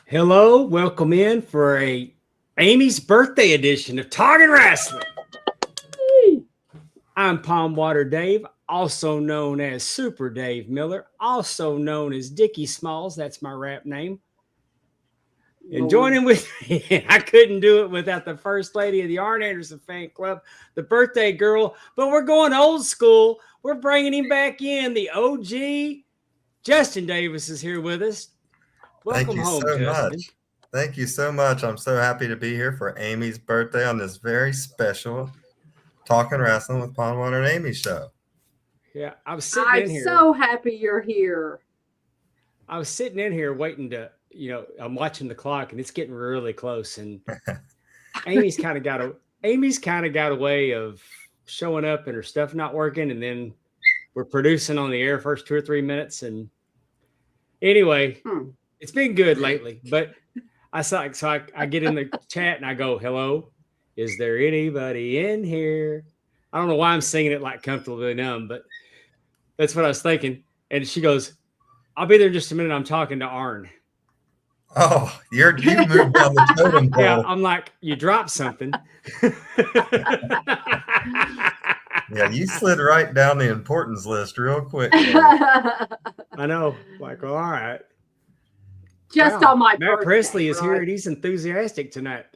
Hello, welcome in for Amy's birthday edition of Talking Rasslin. I'm Pondwater Dave, also known as Super Dave Miller, also known as Dickie Smalls. That's my rap name. And joining with me, I couldn't do it without the first lady of the Arn Anderson fan club, the birthday girl. But we're going old school. We're bringing him back in. The OG Justin Davis is here with us. Welcome home, Justin. Thank you so much. I'm so happy to be here for Amy's birthday on this very special Talking Rasslin with Pondwater Amy show. Yeah, I'm sitting in here. I'm so happy you're here. I was sitting in here waiting to, I'm watching the clock and it's getting really close. And Amy's kind of got a way of showing up and her stuff not working. And then we're producing on the air first 2 or 3 minutes. And anyway, it's been good lately, but I get in the chat and I go, hello, is there anybody in here? I don't know why I'm singing it like Comfortably Numb, but that's what I was thinking. And she goes, I'll be there in just a minute. I'm talking to Arn. Oh, you moved down the totem pole. Yeah, I'm like, you dropped something. Yeah, you slid right down the importance list real quick. I know. Like, well, all right. Just on my birthday. Matt Presley is here and he's enthusiastic tonight.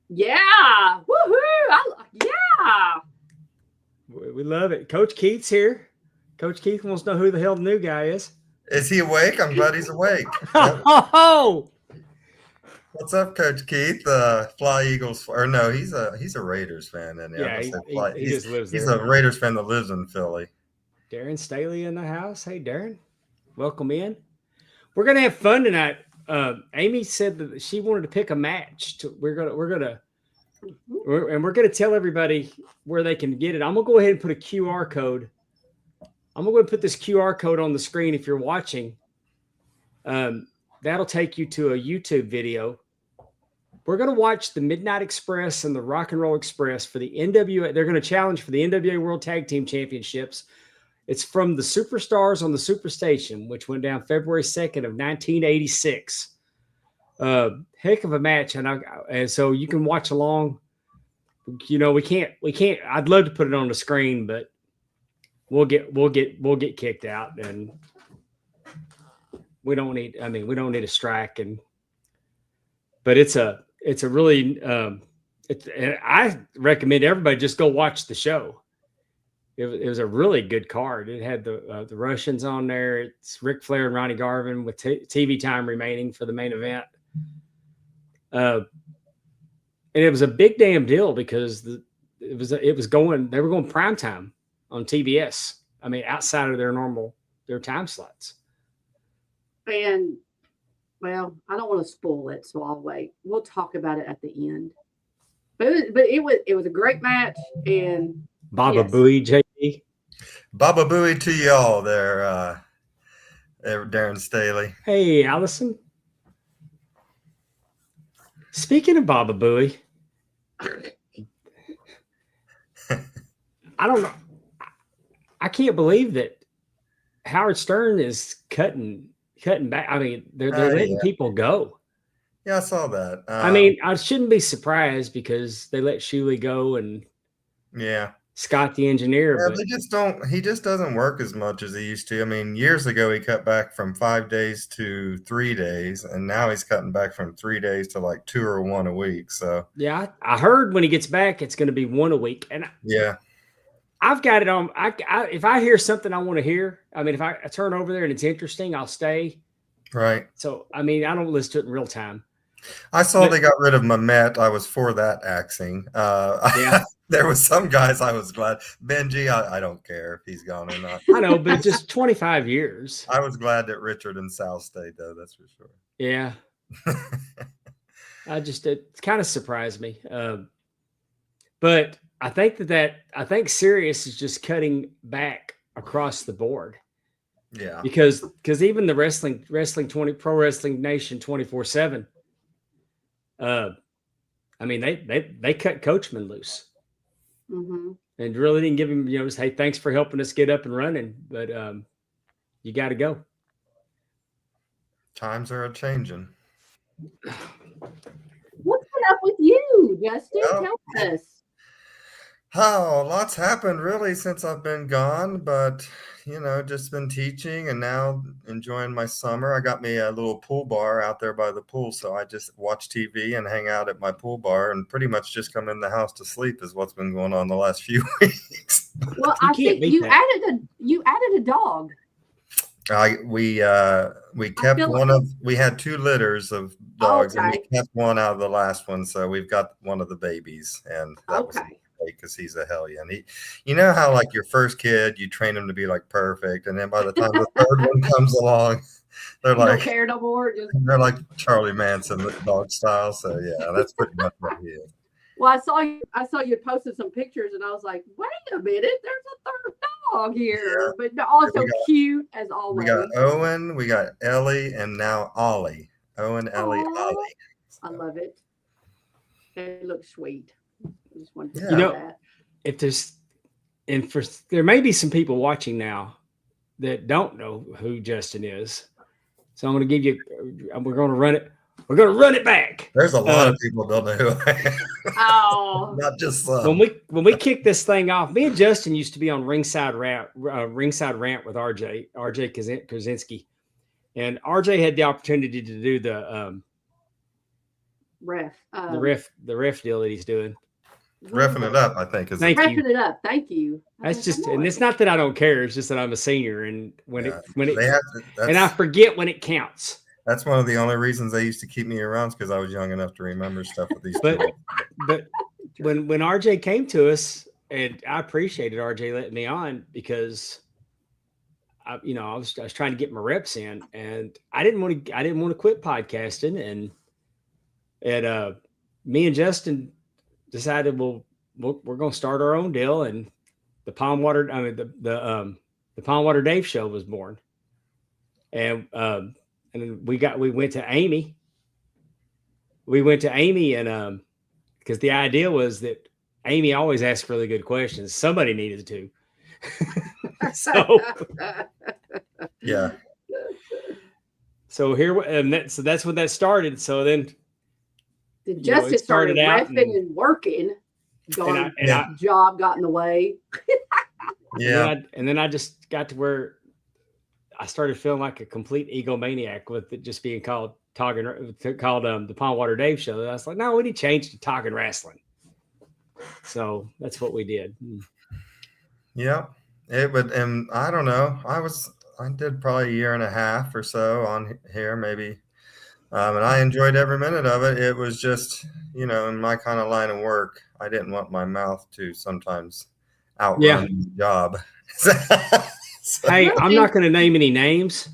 Yeah. Woohoo. Yeah. We love it. Coach Keith's here. Coach Keith wants to know who the hell the new guy is. Is he awake? I'm glad he's awake. Oh! What's up, Coach Keith? Fly Eagles, or no, he's a Raiders fan. Yeah, he just lives there. He's a Raiders fan that lives in Philly. Darren Staley in the house. Hey, Darren, welcome in. We're gonna have fun tonight. Amy said that she wanted to pick a match. We're gonna tell everybody where they can get it. I'm gonna go ahead and put a QR code. I'm gonna put this QR code on the screen if you're watching. That'll take you to a YouTube video. We're gonna watch the Midnight Express and the Rock and Roll Express for the NWA. They're gonna challenge for the NWA World Tag Team Championships. It's from the Superstars on the Superstation, which went down February 2nd of 1986. Heck of a match, and so you can watch along. We can't. I'd love to put it on the screen, but we'll get kicked out, and we don't need a strike. But it's a really. I recommend everybody just go watch the show. It was a really good card. It had the Russians on there. It's Ric Flair and Ronnie Garvin with TV time remaining for the main event. And it was a big damn deal because they were going prime time on TBS. I mean, outside of their time slots. And well, I don't want to spoil it, so I'll wait. We'll talk about it at the end. But it was a great match, and Baba Booey, JD. Baba Booey to y'all there, Darren Staley. Hey, Allison. Speaking of Baba Booey, I don't know. I can't believe that Howard Stern is cutting back. I mean, they're letting people go. Yeah, I saw that. I mean, I shouldn't be surprised because they let Shuley go and Scott the engineer. Yeah, he just doesn't work as much as he used to. I mean, years ago he cut back from 5 days to 3 days, and now he's cutting back from 3 days to like 2 or 1 a week. So yeah, I heard when he gets back it's going to be 1 a week, and I've got it on. If I hear something I want to hear, I mean, if I turn over there and it's interesting, I'll stay. Right. So I mean, I don't listen to it in real time. I saw they got rid of Mamet. I was for that axing. There was some guys I was glad. Benji, I don't care if he's gone or not. I know, but just 25 years. I was glad that Richard and Sal stayed, though. That's for sure. Yeah. It kind of surprised me. But I think I think Sirius is just cutting back across the board. Yeah. Because even the wrestling Pro Wrestling Nation 24/7. I mean, they cut Coachman loose. Mm-hmm. And really didn't give him, just, hey, thanks for helping us get up and running, but you got to go. Times are a changing. What's been up with you, Justin? Well, Tell us. Oh, lots happened really since I've been gone, but just been teaching and now enjoying my summer. I got me a little pool bar out there by the pool, so I just watch TV and hang out at my pool bar and pretty much just come in the house to sleep is what's been going on the last few weeks. Well, I think you added a dog. We kept we had 2 litters of dogs and we kept one out of the last one, so we've got one of the babies, and that was because he's a hellion. You know how like your first kid, you train him to be like perfect, and then by the time the third one comes along, they're like, don't care no more. They're like Charlie Manson dog style. So yeah, that's pretty much what he is. Well, I saw you posted some pictures, and I was like, wait a minute, there's a third dog here, but also cute as always. We got Owen, we got Ellie, and now Ollie. Owen, Ellie, Ollie. I love it. They look sweet. I just wanted to say that. If there may be some people watching now that don't know who Justin is, so I'm going to give you. We're going to run it. We're going to run it back. There's a lot of people don't know who I am. Oh, not just some. When we kick this thing off, me and Justin used to be on Ringside Rant with RJ Krasinski, and RJ had the opportunity to do the ref deal that he's doing. Reffing it up, I think. Reffing it up. Thank you. That's just, and it's not that I don't care. It's just that I'm a senior, and and I forget when it counts. That's one of the only reasons they used to keep me around, because I was young enough to remember stuff with these people. But when RJ came to us, and I appreciated RJ letting me on, because I was trying to get my reps in, and I didn't want to quit podcasting, and me and Justin decided we're going to start our own deal, and the Pondwater Dave show was born, and then we went to Amy. We went to Amy, and because the idea was that Amy always asked really good questions. Somebody needed to. So yeah. So that's when that started. So then Justin started reffing and working. Job got in the way. Yeah. And then I just got to where I started feeling like a complete egomaniac with it just being called the Pondwater Dave show. And I was like, no, we need to change to Talking Rasslin. So that's what we did. Yeah. And I don't know. I did probably a year and a half or so on here, maybe. And I enjoyed every minute of it. It was just, in my kind of line of work, I didn't want my mouth to sometimes outrun the job. Hey, I'm not going to name any names.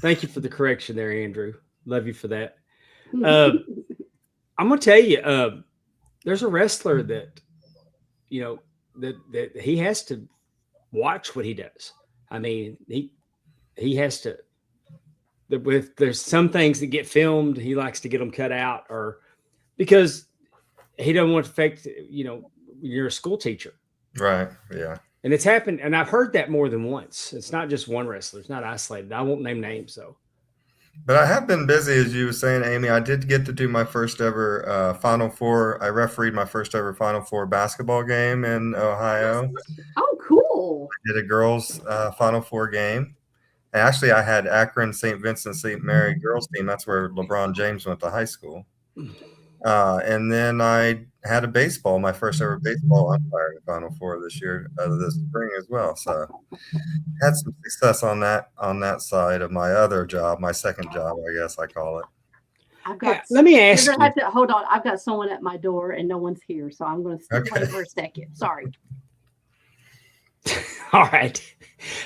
Thank you for the correction there, Andrew. Love you for that. I'm going to tell you, there's a wrestler that, that he has to watch what he does. I mean, he has to. There's some things that get filmed, he likes to get them cut out, or because he doesn't want to affect. You're a school teacher, right? Yeah. And it's happened, and I've heard that more than once. It's not just one wrestler. It's not isolated. I won't name names, though. But I have been busy, as you were saying, Amy. I did get to do my first ever Final Four. I refereed my first ever Final Four basketball game in Ohio. Oh, cool. I did a girls' Final Four game. And actually, I had Akron, St. Vincent, St. Mary girls team. That's where LeBron James went to high school. And then I had my first ever baseball umpire in the Final Four this spring as well. So had some success on that side of my other job, my second job, I guess I call it. Let me ask you. Hold on. I've got someone at my door and no one's here. So I'm going to step away for a second. Sorry. All right.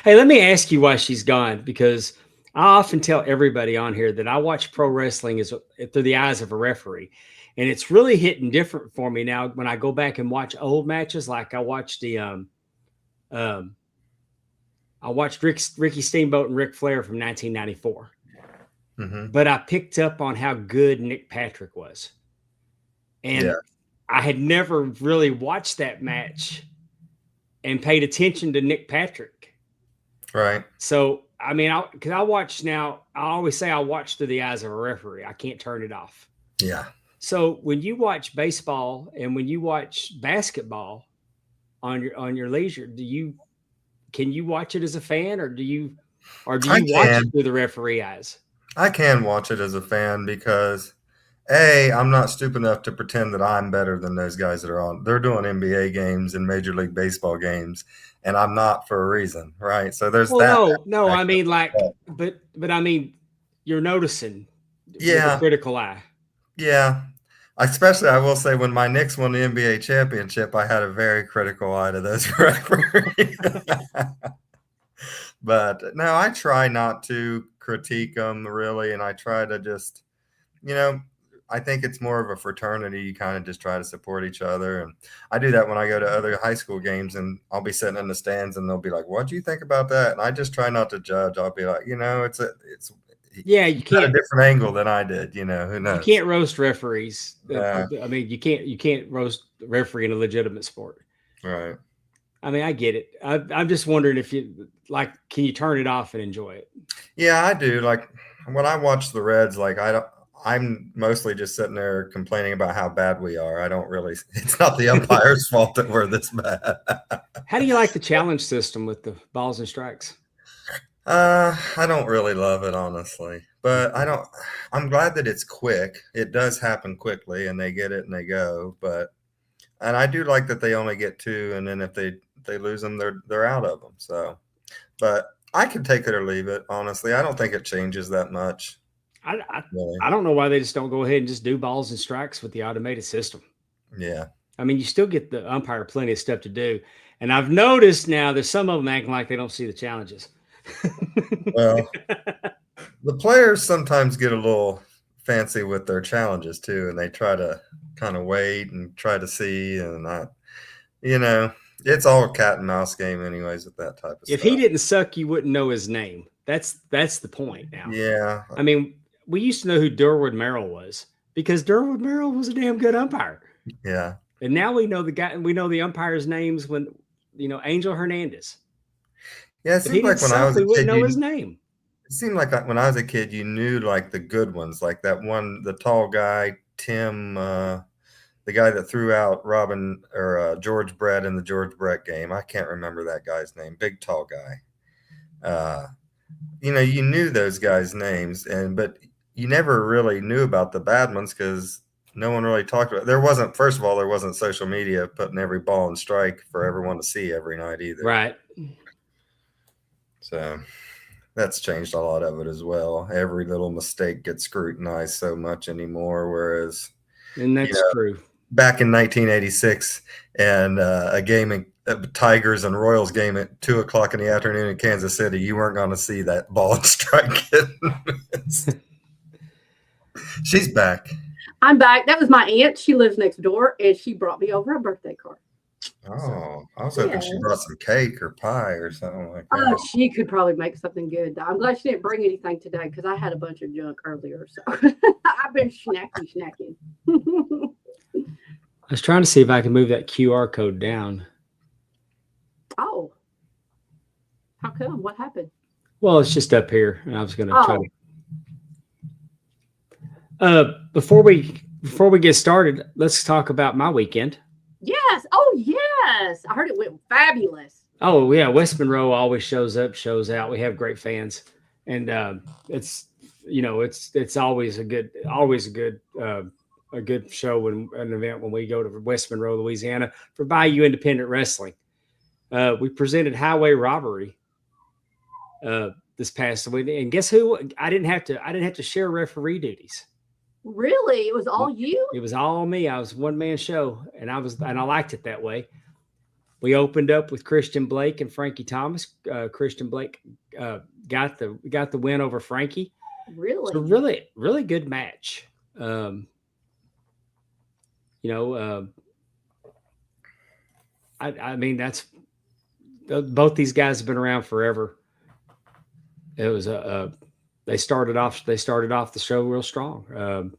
Hey, let me ask you why she's gone, because I often tell everybody on here that I watch pro wrestling through the eyes of a referee. And it's really hitting different for me now when I go back and watch old matches. Like I watched I watched Ricky Steamboat and Ric Flair from 1994. Mm-hmm. But I picked up on how good Nick Patrick was. And I had never really watched that match and paid attention to Nick Patrick. Right. So I mean, because I watch now, I always say I watch through the eyes of a referee. I can't turn it off. Yeah. So when you watch baseball and when you watch basketball on your leisure, can you watch it as a fan, or do you watch it through the referee eyes? I can watch it as a fan because I'm not stupid enough to pretend that I'm better than those guys that are on. They're doing NBA games and Major League Baseball games, and I'm not for a reason, right? So there's that. No. I mean, but I mean, you're noticing with a critical eye. Yeah. Especially, I will say, when my Knicks won the NBA championship, I had a very critical eye to those referees. But no, I try not to critique them really, and I try to just, I think it's more of a fraternity. You kind of just try to support each other, and I do that when I go to other high school games, and I'll be sitting in the stands, and they'll be like, "What do you think about that?" And I just try not to judge. I'll be like, you can't a different angle than I did. Who knows? You can't roast referees. I mean, you can't roast the referee in a legitimate sport. Right. I mean, I get it. I'm just wondering if you can you turn it off and enjoy it? Yeah, I do. Like when I watch the Reds, I'm mostly just sitting there complaining about how bad we are. I don't really, it's not the umpire's fault that we're this bad. How do you like the challenge system with the balls and strikes? I don't really love it, honestly, but I'm glad that it's quick. It does happen quickly and they get it and they go, and I do like that they only get 2. And then if they lose them, they're out of them. So, but I can take it or leave it. Honestly, I don't think it changes that much. I don't know why they just don't go ahead and just do balls and strikes with the automated system. Yeah. I mean, you still get the umpire plenty of stuff to do. And I've noticed now there's some of them acting like they don't see the challenges. Well, the players sometimes get a little fancy with their challenges too. And they try to kind of wait and try to see. And it's all a cat and mouse game anyways with that type of stuff. If he didn't suck, you wouldn't know his name. That's the point now. Yeah. I mean, we used to know who Durwood Merrill was because Durwood Merrill was a damn good umpire. Yeah. And now we know the umpire's names when, Angel Hernandez. Yeah, it seemed like when I was a kid, we wouldn't know his name. It seemed like when I was a kid, you knew like the good ones, like that one, the tall guy, Tim, the guy that threw out Robin or George Brett in the George Brett game. I can't remember that guy's name. Big tall guy. You knew those guys' names, but you never really knew about the bad ones because no one really talked about it. First of all, there wasn't social media putting every ball and strike for everyone to see every night either. Right. So that's changed a lot of it as well. Every little mistake gets scrutinized so much anymore, whereas and that's true. Back in 1986 and a game Tigers and Royals game at 2:00 in the afternoon in Kansas City, you weren't going to see that ball and strike. She's back. I'm back. That was my aunt. She lives next door, and she brought me over a birthday card. Oh, I was hoping she brought some cake or pie or something like that. Oh, she could probably make something good. I'm glad she didn't bring anything today because I had a bunch of junk earlier. So I've been snacking. I was trying to see if I can move that QR code down. Oh. How come? What happened? Well, it's just up here. And I was going to try to. Before we get started, let's talk about my weekend. Yes. Oh, yes. I heard it went fabulous. Oh, yeah. West Monroe always shows up, shows out. We have great fans. And it's always a good show when an event when we go to West Monroe, Louisiana for Bayou Independent Wrestling. We presented Highway Robbery this past week, and guess who? I didn't have to share referee duties. Really? It was all you? It was all me. I was one man show, and I liked it that way. We opened up with Christian Blake and Frankie Thomas. Christian Blake got the win over Frankie. Really? So really, really good match. I mean, that's both these guys have been around forever. It was they started off the show real strong.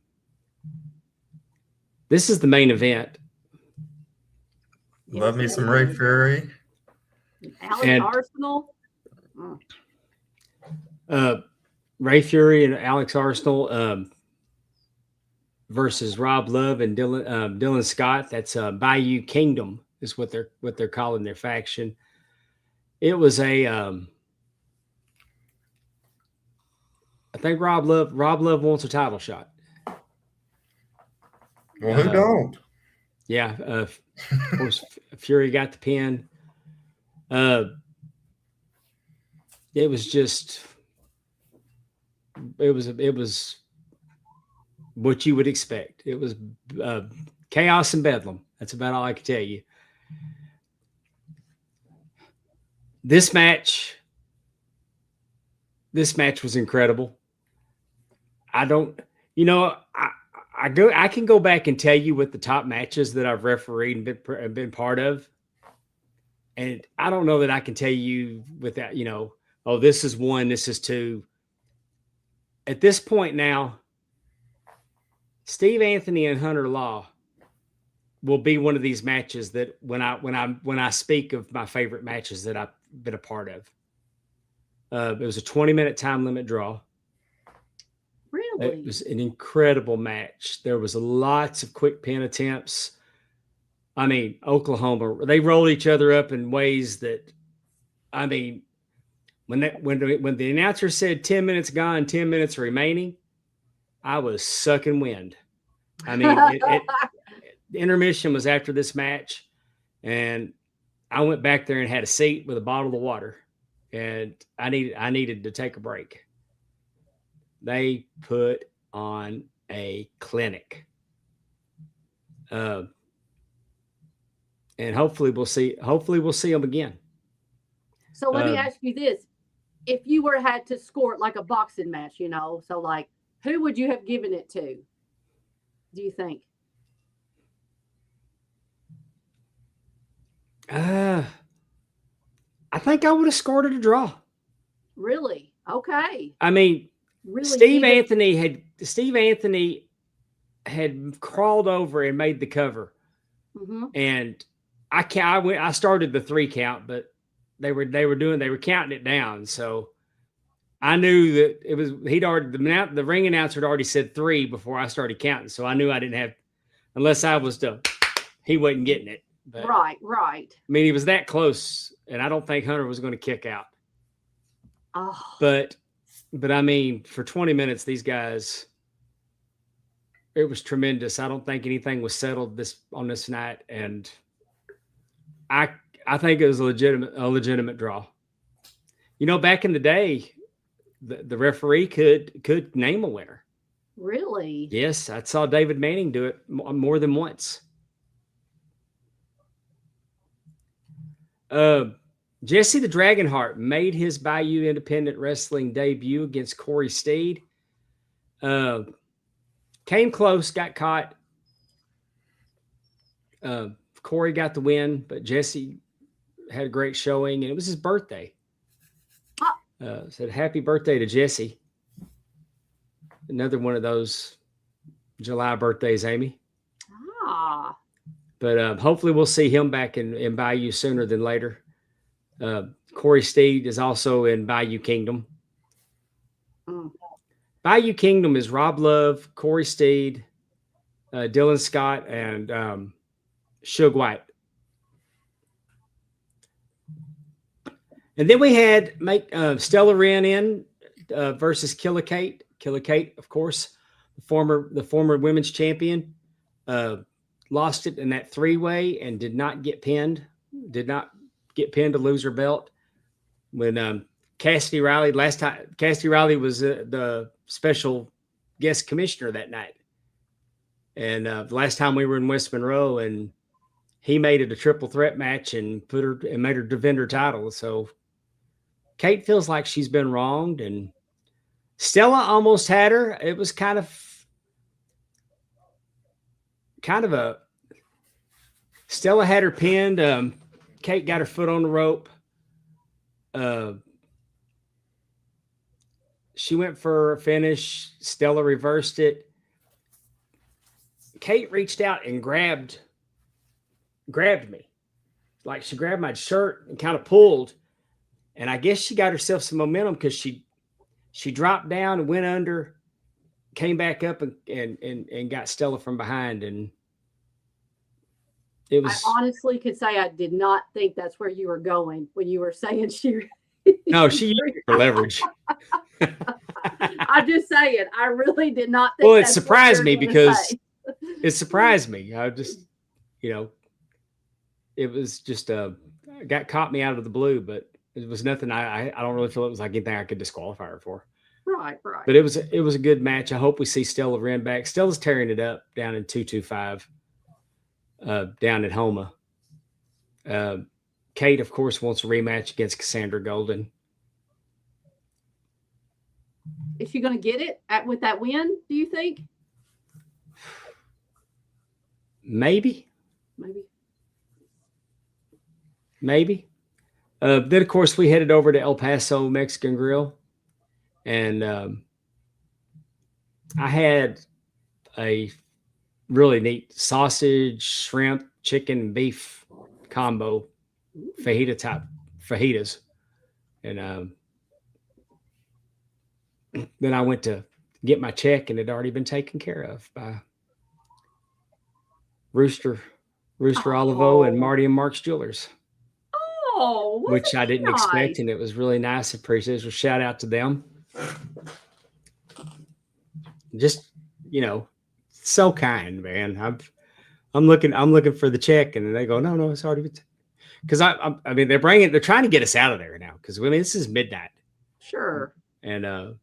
This is the main event. Love me some Ray Fury. Alan Arsenal. Ray Fury and Alex Arsenal versus Rob Love and Dylan Scott. That's Bayou Kingdom is what they're calling their faction. It was a I think Rob Love wants a title shot. Well, who don't? Yeah, of course, Fury got the pin. It was what you would expect. It was chaos and bedlam. That's about all I can tell you. This match was incredible. I can go back and tell you what the top matches that I've refereed and been part of. And I don't know that I can tell you without, oh, this is 1, this is 2. At this point now, Steve Anthony and Hunter Law will be one of these matches that when I speak of my favorite matches that I've been a part of. It was a 20-minute time limit draw. Really? It was an incredible match. There was lots of quick pin attempts. I mean, Oklahoma, they rolled each other up in ways that, I mean, when the announcer said 10 minutes gone, 10 minutes remaining, I was sucking wind. I mean, the intermission was after this match, and I went back there and had a seat with a bottle of water, and I needed to take a break. They put on a clinic. And hopefully we'll see them again. So let me ask you this. If you had to score it like a boxing match, so like, who would you have given it to? Do you think? I think I would have scored it a draw. Really? Okay. I mean, really, Steve Anthony had crawled over and made the cover. Mm-hmm. And I started the 3 count, but they were counting it down. So I knew that it was, the ring announcer had already said 3 before I started counting. So I knew I didn't have, unless I was he wasn't getting it. But, right. I mean, he was that close, and I don't think Hunter was going to kick out. Oh. But I mean, for 20 minutes, these guys, it was tremendous. I don't think anything was settled on this night, and I think it was a legitimate draw. Back in the day, the referee could name a winner. Really? Yes, I saw David Manning do it more than once. Jesse the Dragonheart made his Bayou Independent Wrestling debut against Corey Steed. Came close, got caught. Corey got the win, but Jesse had a great showing, and it was his birthday. Said happy birthday to Jesse. Another one of those July birthdays, Amy. But hopefully we'll see him back in Bayou sooner than later. Corey Steed is also in Bayou Kingdom. Bayou Kingdom is Rob Love, Corey Steed, Dylan Scott, and Suge White. And then we had Stella Wren in versus Killer Kate. Killer Kate, of course, the former women's champion, lost it in that 3-way and did not get pinned. Did not get pinned to lose her belt. When Cassidy Riley was the special guest commissioner that night. And the last time we were in West Monroe, and he made it a triple threat match and made her defend her title. So Kate feels like she's been wronged, and Stella almost had her. It was kind of a Stella had her pinned. Kate got her foot on the rope. She went for a finish. Stella reversed it. Kate reached out and grabbed me. Like she grabbed my shirt and kind of pulled. And I guess she got herself some momentum because she She dropped down and went under, came back up and got Stella from behind. And it was. I honestly could say I did not think that's where you were going when you were saying she. No, she used it for leverage. I'm just saying, I really did not think. Well, it surprised me because it surprised me. I just, it was just got caught me out of the blue, but it was nothing. I don't really feel it was like anything I could disqualify her for. Right. But it was a good match. I hope we see Stella Wren back. Stella's tearing it up down in 225, down at Homa. Kate, of course, wants a rematch against Cassandra Golden. Is she going to get it with that win, do you think? Maybe. Then, of course, we headed over to El Paso Mexican Grill. And I had a really neat sausage, shrimp, chicken, beef combo, fajitas. And then I went to get my check, and it had already been taken care of by Rooster Olivo and Marty and Mark's Jewelers. Oh, which I didn't expect, and it was really nice. Appreciate it. So shout out to them. Just, so kind, man. I'm looking for the check, and they go, no, it's already. Because I mean, they're trying to get us out of there now. Because this is midnight. Sure. And I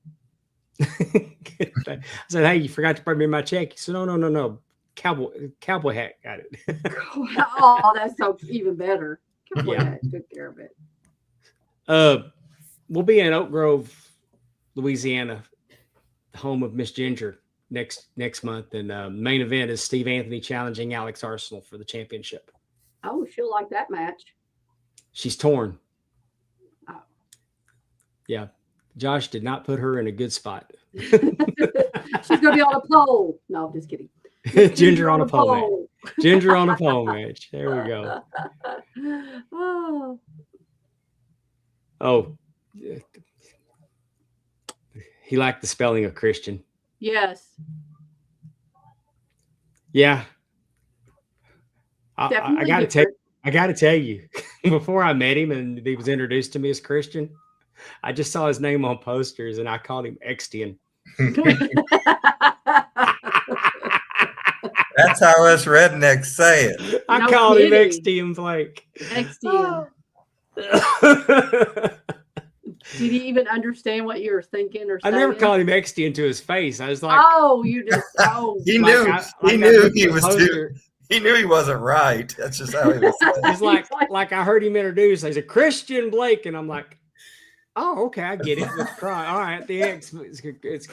said, hey, you forgot to bring me my check. He said, no. Cowboy hat got it. Oh, that's so even better. Cowboy hat took care of it. We'll be in Oak Grove, Louisiana, the home of Miss Ginger next month, and main event is Steve Anthony challenging Alex Arsenal for the championship. Oh, she'll like that match. She's torn. Oh. Yeah, Josh did not put her in a good spot. She's gonna be on a pole. No, just kidding. Ginger on a pole match. Ginger on a pole match. There we go. Oh, he liked the spelling of Christian. Yes. Yeah. I got to tell you, before I met him and he was introduced to me as Christian, I just saw his name on posters and I called him Extian. That's how us rednecks say it. I called him Extian Blake. Extian. Did he even understand what you were thinking or saying? I never called him Extian to his face. I was like, he knew he knew he wasn't right. That's just how he was saying. He's like I heard him introduced. He's a Christian Blake, and I'm like, oh, okay, I get it. All right, the X, it's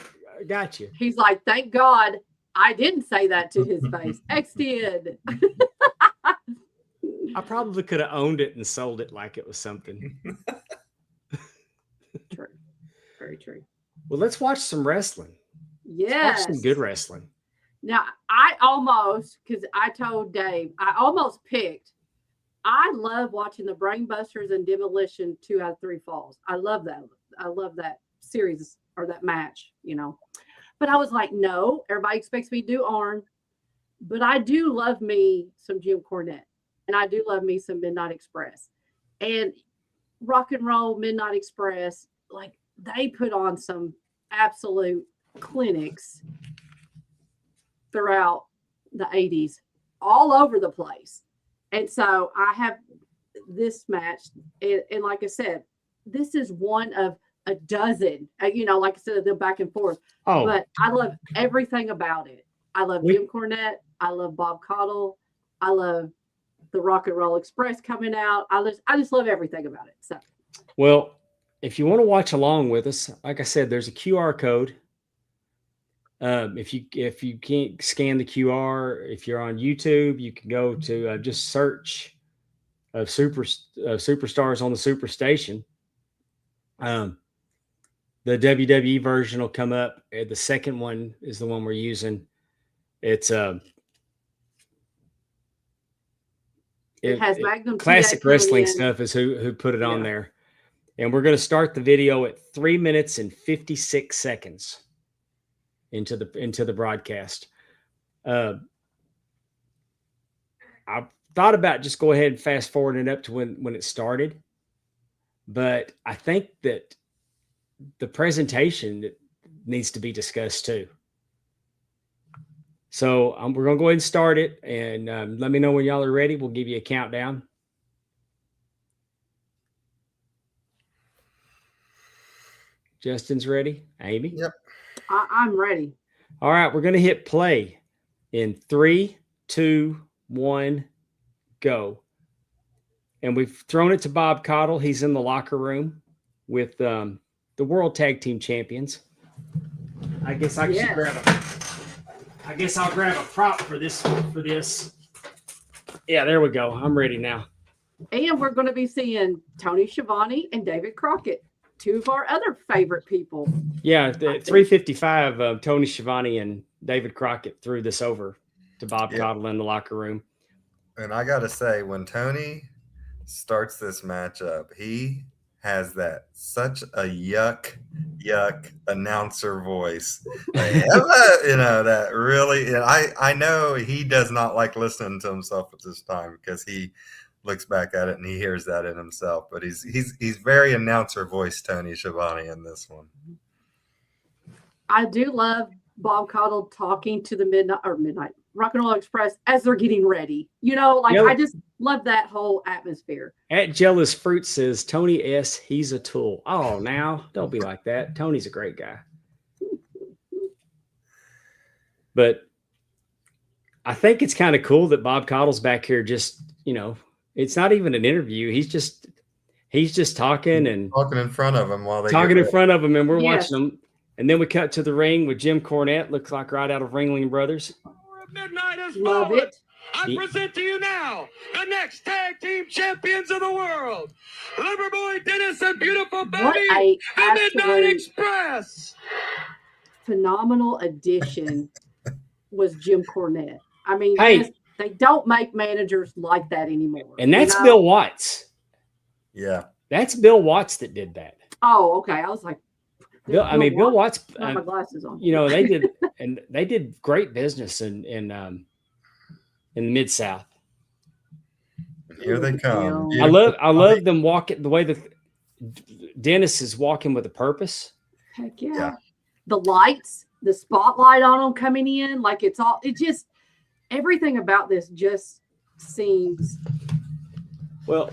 got you. He's like, thank God I didn't say that to his face. X did. I probably could have owned it and sold it like it was something. True. Very true. Well, let's watch some wrestling. Yes. Watch some good wrestling. Now, I almost, because I told Dave, I almost picked. I love watching the Brainbusters and Demolition 2 out of 3 Falls. I love that. I love that series or that match, But I was like, no, everybody expects me to do Arn. But I do love me some Jim Cornette. And I do love me some Midnight Express. And Rock and Roll Midnight Express, like they put on some absolute clinics throughout the 80s all over the place. And so I have this match. And like I said, this is one of a dozen, like I said, the back and forth. Oh. But I love everything about it. I love Jim Cornette. I love Bob Caudle. I love the Rock and Roll Express coming out. I just love everything about it. So, well, if you want to watch along with us, like I said, there's a QR code. If you can't scan the QR, if you're on YouTube, you can go to just search of Superstars on the Superstation. The WWE version will come up. The second one is the one we're using. It's it has Magnum classic TA wrestling stuff is who put it on there. And we're going to start the video at 3 minutes and 56 seconds into the broadcast. I thought about just go ahead and fast forward it up to when it started. But I think that the presentation needs to be discussed too. So we're going to go ahead and start it, and let me know when y'all are ready. We'll give you a countdown. Justin's ready. Amy? Yep. I'm ready. All right, we're going to hit play in 3, 2, 1, go. And we've thrown it to Bob Caudle. He's in the locker room with the World Tag Team Champions. I guess I should grab I'll grab a prop for this. Yeah, there we go. I'm ready now. And we're going to be seeing Tony Schiavone and David Crockett, two of our other favorite people. Yeah, the 355, Tony Schiavone and David Crockett threw this over to Bob Caudle in the locker room. And I got to say, when Tony starts this matchup, he has such a yuck announcer voice. That really, and I know he does not like listening to himself at this time because he looks back at it and he hears that in himself. But he's very announcer voice, Tony Schiavone, in this one. I do love Bob Caudle talking to the Midnight Rock and Roll Express as they're getting ready. I just love that whole atmosphere. At Jealous Fruit says, Tony S., he's a tool. Oh, now, don't be like that. Tony's a great guy. But I think it's kind of cool that Bob Caudle's back here just, it's not even an interview. He's just talking and talking in front of him while they talking in front of him, and we're watching them. And then we cut to the ring with Jim Cornette, looks like right out of Ringling Brothers. Midnight is Love forward. it. I present to you now the next tag team champions of the world, Loverboy Dennis and Beautiful Baby, the Midnight Express. Phenomenal addition was Jim Cornette. I mean, Hey. they don't make managers like that anymore. And that's Bill Watts. Yeah. That's Bill Watts that did that. Oh, okay. I was like, Bill Watts. Got my glasses on. They did great business in the Mid-South. Here they come. I love them walking the way that Dennis is walking with a purpose. Heck yeah. The lights, the spotlight on them coming in, everything about this just seems. Well,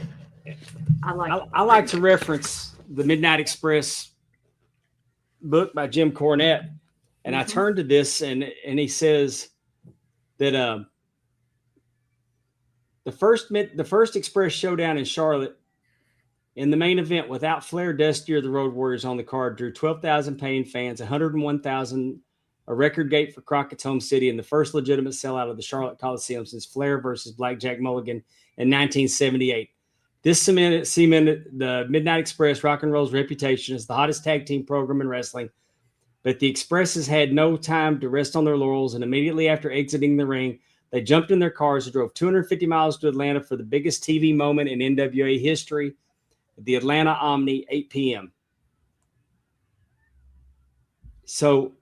I like to reference the Midnight Express book by Jim Cornette, and I turned to this and he says that the first Express showdown in Charlotte in the main event without Flair, Dusty, or the Road Warriors on the card drew 12,000 paying fans, 101,000, a record gate for Crockett's home city, and the first legitimate sellout of the Charlotte Coliseum since Flair versus Blackjack Mulligan in 1978. This cemented the Midnight Express Rock and Roll's reputation as the hottest tag team program in wrestling. But the Expresses had no time to rest on their laurels, and immediately after exiting the ring, they jumped in their cars and drove 250 miles to Atlanta for the biggest TV moment in NWA history, the Atlanta Omni, 8 p.m. So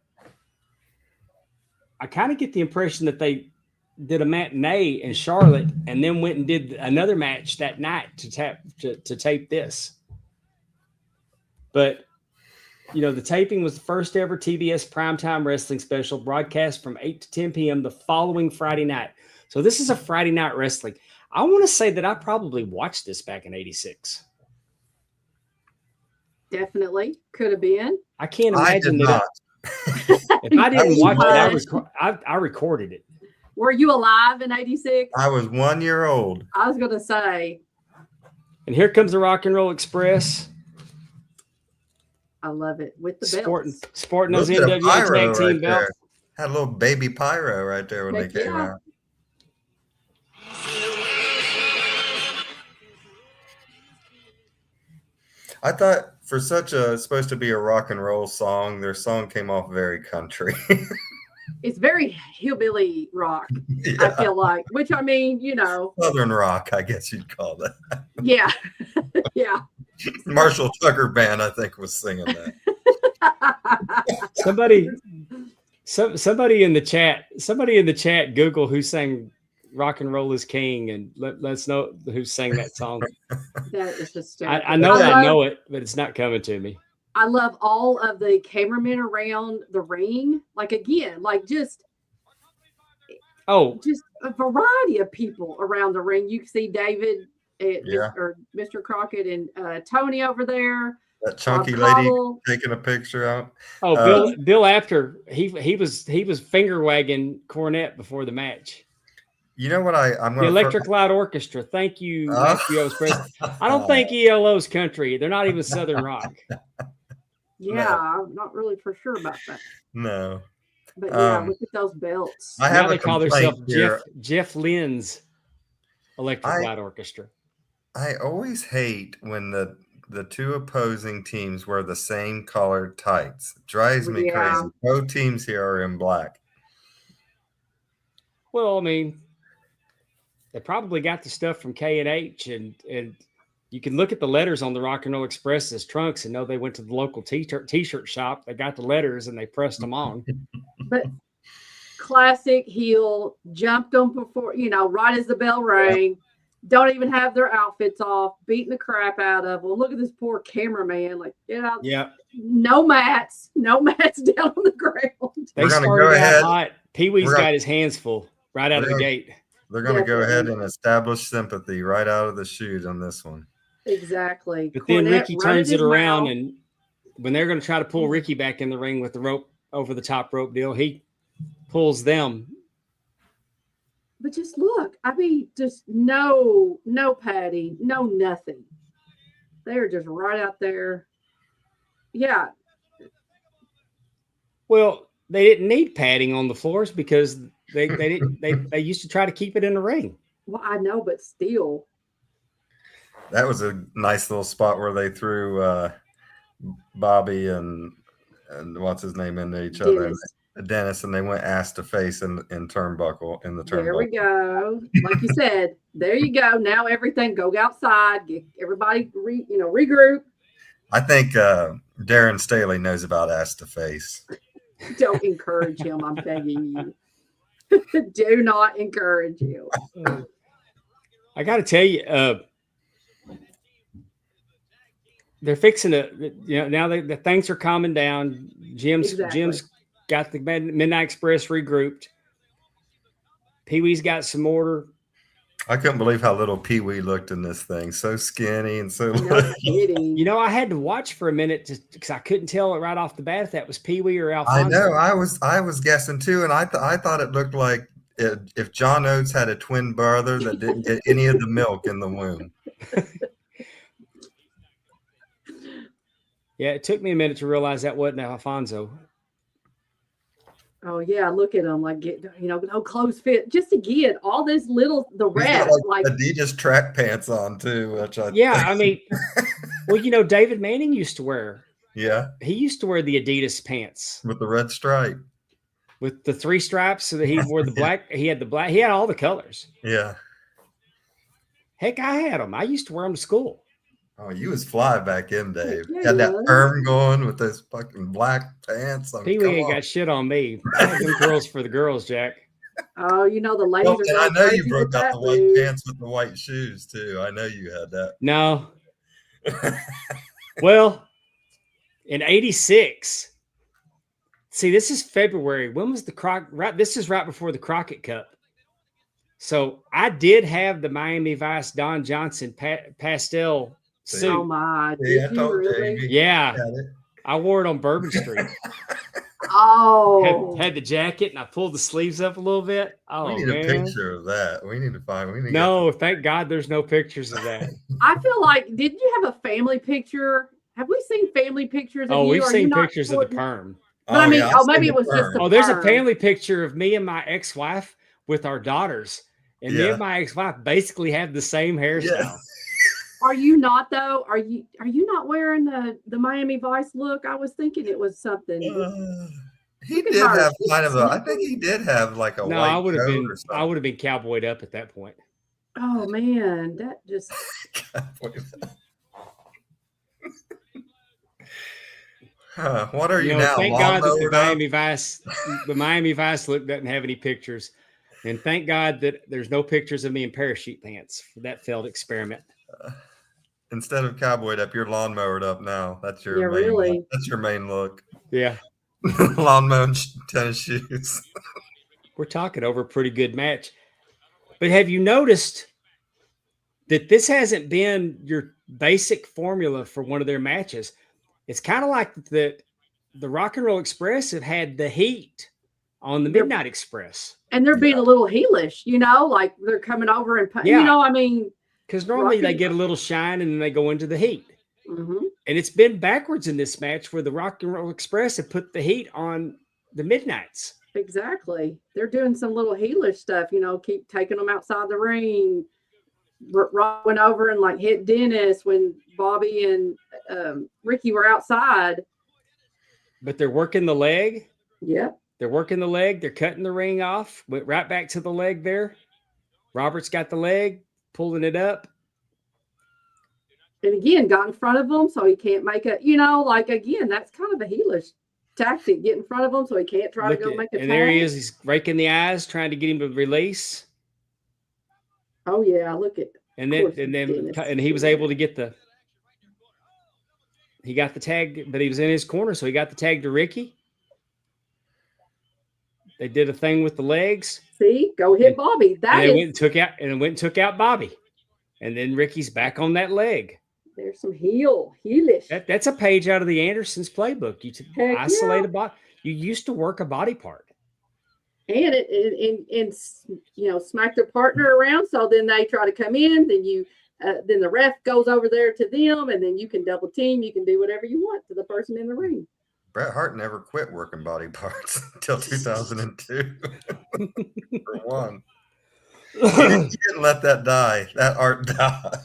I kind of get the impression that they did a matinee in Charlotte and then went and did another match that night to tape this. But, the taping was the first ever TBS primetime wrestling special broadcast from 8 to 10 p.m. the following Friday night. So this is a Friday night wrestling. I want to say that I probably watched this back in 86. Definitely. Could have been. I can't imagine that. If I didn't watch it, I recorded it. Were you alive in 86? I was 1 year old. I was going to say. And here comes the Rock and Roll Express. I love it. With the belts. Sporting those NWA tag team belts. Had a little baby pyro right there when they came out. I thought for supposed to be a rock and roll song, their song came off very country. It's very hillbilly rock, I feel like, which I mean, Southern rock, I guess you'd call that. Yeah. Yeah. Marshall Tucker Band, I think, was singing that. Somebody in the chat, Google who sang "Rock and Roll is King" and let's know who sang that song. That is hysterical. I know it, but it's not coming to me. I love all of the cameramen around the ring. Like again, like just a variety of people around the ring. You can see David, or Mr. Crockett, and Tony over there. That chunky lady taking a picture out. Oh, Bill after he was finger wagging Cornette before the match. You know what I'm going the Electric Light Orchestra. Thank you, Matthew O's president. I don't think ELO's country. They're not even Southern rock. Yeah, I'm not really for sure about that. No. But yeah, look at those belts. Now they call themselves Jeff Lynne's Electric Light Orchestra. I always hate when the two opposing teams wear the same colored tights. It drives me crazy. Both teams here are in black. Well, I mean, they probably got the stuff from K&H, and you can look at the letters on the Rock and Roll Express's trunks and know they went to the local t-shirt shop. They got the letters and they pressed them on. But classic heel, jumped them before, right as the bell rang. Don't even have their outfits off, beating the crap out of them. Look at this poor cameraman. Like, yeah. No mats down on the ground. They started out hot. Pee-wee's got his hands full right out of the gate. They're going to go ahead and establish sympathy right out of the chute on this one. Exactly. But then Ricky turns it around, and when they're going to try to pull Ricky back in the ring with the rope over the top rope deal, he pulls them. But just look, I mean, just no padding, no nothing. They're just right out there. Yeah. Well, they didn't need padding on the floors because they used to try to keep it in the ring. Well, I know, but still. That was a nice little spot where they threw Bobby and what's his name into each other. Dennis, and they went ass to face in the turnbuckle. There we go. Like you said, there you go. Now everything, go outside, get everybody regroup. I think Darren Staley knows about ass to face. Don't encourage him. I'm begging you. Do not encourage you. I got to tell you, they're fixing to, now the things are calming down. Jim's got the Midnight Express regrouped. Pee-wee's got some order. I couldn't believe how little Pee-wee looked in this thing. So skinny and so little. I had to watch for a minute because I couldn't tell it right off the bat if that was Pee-wee or Alfonso. I know. I was guessing too, and I thought it looked like if John Oates had a twin brother that didn't get any of the milk in the womb. Yeah, it took me a minute to realize that wasn't Alfonso. Oh yeah, look at them no clothes fit. Just again, all this the red like Adidas track pants on too, which I mean, well, David Manning used to wear. Yeah, he used to wear the Adidas pants with the red stripe, with the 3 stripes. So that he wore the black. He had the black. He had all the colors. Yeah. Heck, I had them. I used to wear them to school. Oh, you was fly back in, Dave. Yeah, had that perm going with those fucking black pants. Pee-wee ain't got shit on me. I have them girls for the girls, Jack. Oh, the ladies are. And I know you broke out the white pants with the white shoes too. I know you had that. No. Well, in '86. See, this is February. When was this is right before the Crockett Cup. So I did have the Miami Vice Don Johnson pastel suit. Oh my! I told you. Yeah, I wore it on Bourbon Street. Oh, had the jacket and I pulled the sleeves up a little bit. Oh, we need a picture of that. We need to find. No, thank God, there's no pictures of that. I feel like, did you have a family picture? Have we seen family pictures? Oh, we've seen pictures of the perm. But maybe it was just the perm. There's a family picture of me and my ex-wife with our daughters. And me and my ex-wife basically have the same hairstyle. Yeah. Are you not though? Are you not wearing the Miami Vice look? I was thinking it was something. He did have kind of I think he did have like a white I would have been cowboyed up at that point. Oh man, that just What are you now? Thank God that the lawnmowered up? Miami Vice look doesn't have any pictures. And thank God that there's no pictures of me in parachute pants for that failed experiment. Instead of cowboyed up, you're lawnmowered up now. That's your main really. look. That's your main look. Yeah. Lawn mowing tennis shoes. We're talking over a pretty good match. But have you noticed that this hasn't been your basic formula for one of their matches? It's kind of like the Rock and Roll Express have had the heat on the Midnight Express. And they're being a little heelish, like they're coming over and, because normally they get a little shine and then they go into the heat. Mm-hmm. And it's been backwards in this match where the Rock and Roll Express have put the heat on the Midnights. Exactly. They're doing some little heelish stuff, keep taking them outside the ring. Rock went over and hit Dennis when Bobby and Ricky were outside. But they're working the leg. Yep. They're working the leg. They're cutting the ring off. Went right back to the leg there. Robert's got the leg, pulling it up. And again, got in front of him so he can't make it, again, that's kind of a heelish tactic. Get in front of him so he can't try to go make a tag. And there he is. He's raking the eyes, trying to get him to release. Oh, yeah. Look at And he was able to get he got the tag, but he was in his corner, so he got the tag to Ricky. They did a thing with the legs. See, go hit Bobby. Went and took out Bobby. And then Ricky's back on that leg. There's some heelish. That's a page out of the Andersons playbook. You isolate a body. You used to work a body part. And smack their partner around. So then they try to come in. Then the ref goes over there to them, and then you can double team. You can do whatever you want to the person in the ring. Bret Hart never quit working body parts until 2002. For one. He didn't let that die. That art die.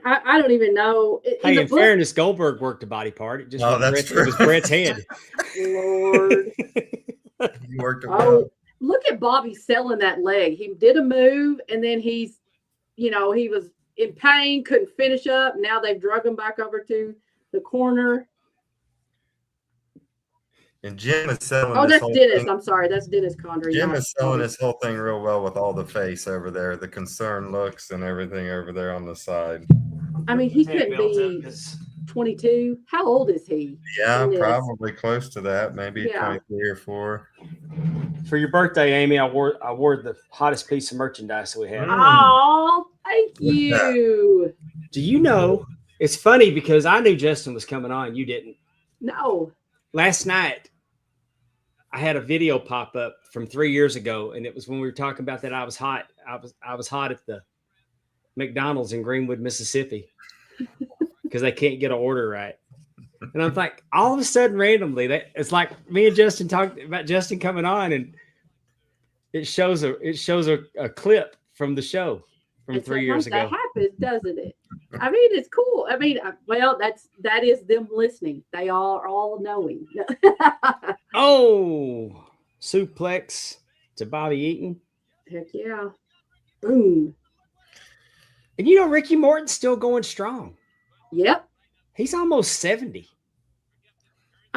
I don't even know. In fairness, Goldberg worked a body part. It just it was Bret's head. Lord. He worked it well. Look at Bobby selling that leg. He did a move, and then he was in pain, couldn't finish up. Now they've drug him back over to the corner. And Jim is selling. Oh, that's Dennis. I'm sorry, that's Dennis Condrey. Jim is selling his whole thing real well with all the face over there, the concerned looks and everything over there on the side. I mean, he couldn't be 22. How old is he? Yeah, probably close to that, maybe 23 or 4. For your birthday, Amy, I wore the hottest piece of merchandise that we had. Oh, thank you. Do you know? It's funny because I knew Justin was coming on. You didn't. No. Last night, I had a video pop up from 3 years ago, and it was when we were talking about that I was hot. I was hot at the McDonald's in Greenwood, Mississippi, because they can't get an order right. And I'm like, all of a sudden, randomly, it's like me and Justin talked about Justin coming on, and it shows a clip from the show from 3 years ago. That happens, doesn't it? I mean, it's cool. I mean, well, that is them listening. They are all knowing. Oh, suplex to Bobby Eaton. Heck yeah! Boom. And Ricky Morton's still going strong. Yep. He's almost 70.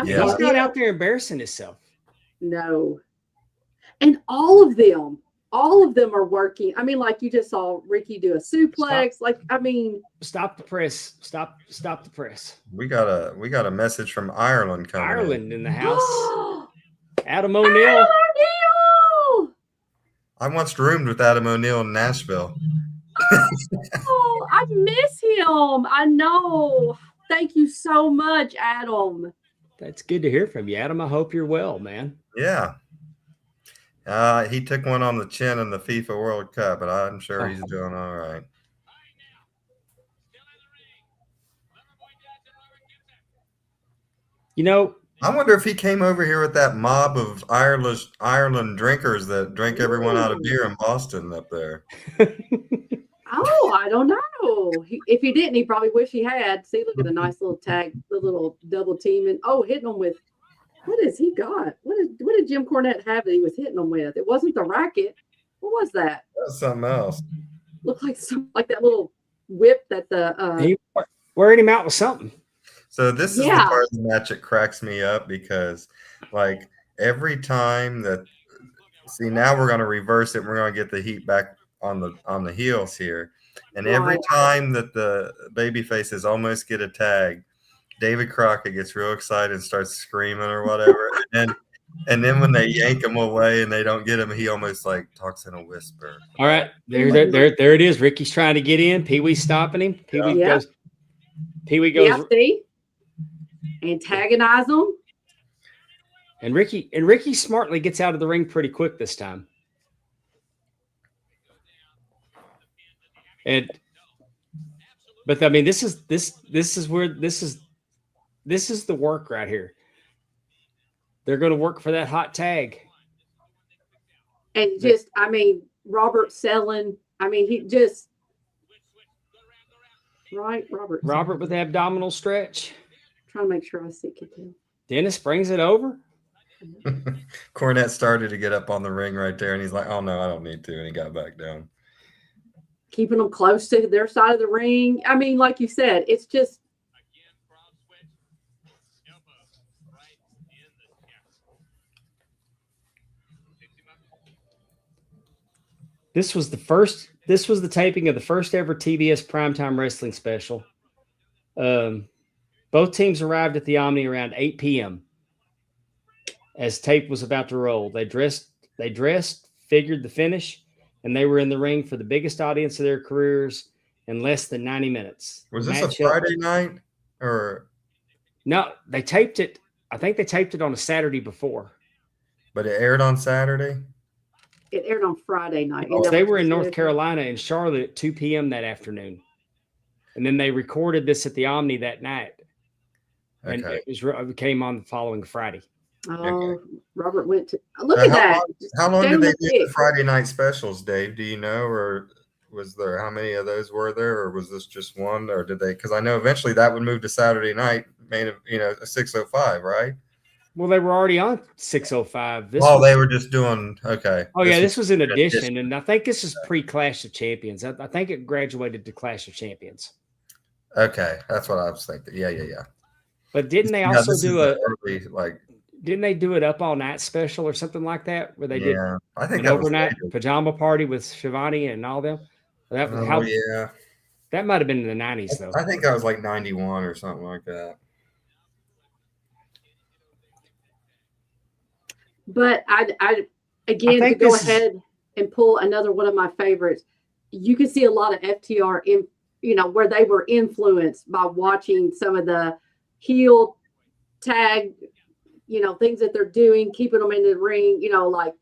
He's not out there embarrassing himself. No. And all of them are working. I mean, like you just saw Ricky do a suplex. Stop the press. Stop the press. We got a message from Ireland coming. Ireland in the house. Adam O'Neill. I once roomed with Adam O'Neill in Nashville. Oh, I miss him. I know. Thank you so much, Adam. That's good to hear from you, Adam. I hope you're well, man. Yeah. He took one on the chin in the FIFA World Cup, but I'm sure he's doing all right. I wonder if he came over here with that mob of Ireland drinkers that drank everyone out of beer in Boston up there. Oh, I don't know. If he didn't, he probably wish he had. See, look at the nice little tag, the little double team, and hitting them with. What has he got? What did Jim Cornette have that he was hitting them with? It wasn't the racket. What was that? That's something else. Looked like that little whip that the. He wearing him out with something. So this is the part of the match that cracks me up because, like, every time that, see, now we're going to reverse it. We're going to get the heat back on the heels here. And every time that the baby faces almost get a tag, David Crockett gets real excited and starts screaming or whatever. And then when they yank him away and they don't get him, he almost like talks in a whisper. All right, there it is. Ricky's trying to get in. Pee Wee's stopping him. Pee Wee goes. Yeah, see? Antagonize them. And Ricky smartly gets out of the ring pretty quick this time. But I mean, this is the work right here. They're going to work for that hot tag. And just, I mean, Robert selling. I mean, he just Robert with the abdominal stretch. Trying to make sure I see it too. Dennis brings it over. Cornette started to get up on the ring right there, and he's like, "Oh no, I don't need to," and he got back down. Keeping them close to their side of the ring. I mean, like you said, it's just. This was the taping of the first ever TBS primetime wrestling special. Both teams arrived at the Omni around 8 p.m. as tape was about to roll. They dressed, figured the finish, and they were in the ring for the biggest audience of their careers in less than 90 minutes. Was this a Friday night or? No, they taped it. I think they taped it on a Saturday before. But it aired on Saturday? It aired on Friday night. They were in North Carolina and Charlotte at 2 p.m. that afternoon. And then they recorded this at the Omni that night. And it came on the following Friday. Oh, Robert went to look at that. How long did they do the Friday night specials, Dave? Do you know, or was there how many of those were there, or was this just one, or did they? Because I know eventually that would move to Saturday night, a 6:05, right? Well, they were already on 6:05. They were just doing okay. Oh yeah, this was an addition, and I think this is pre-Clash of Champions. I think it graduated to Clash of Champions. Okay, that's what I was thinking. Yeah. But didn't they also do Didn't they do it up all night special or something like that? Where they did I think an overnight pajama party with Shivani and all them? That might have been in the 90s though. I think that was like 91 or something like that. But I to go ahead and pull another one of my favorites. You can see a lot of FTR in where they were influenced by watching some of the heel tag, things that they're doing, keeping them in the ring, like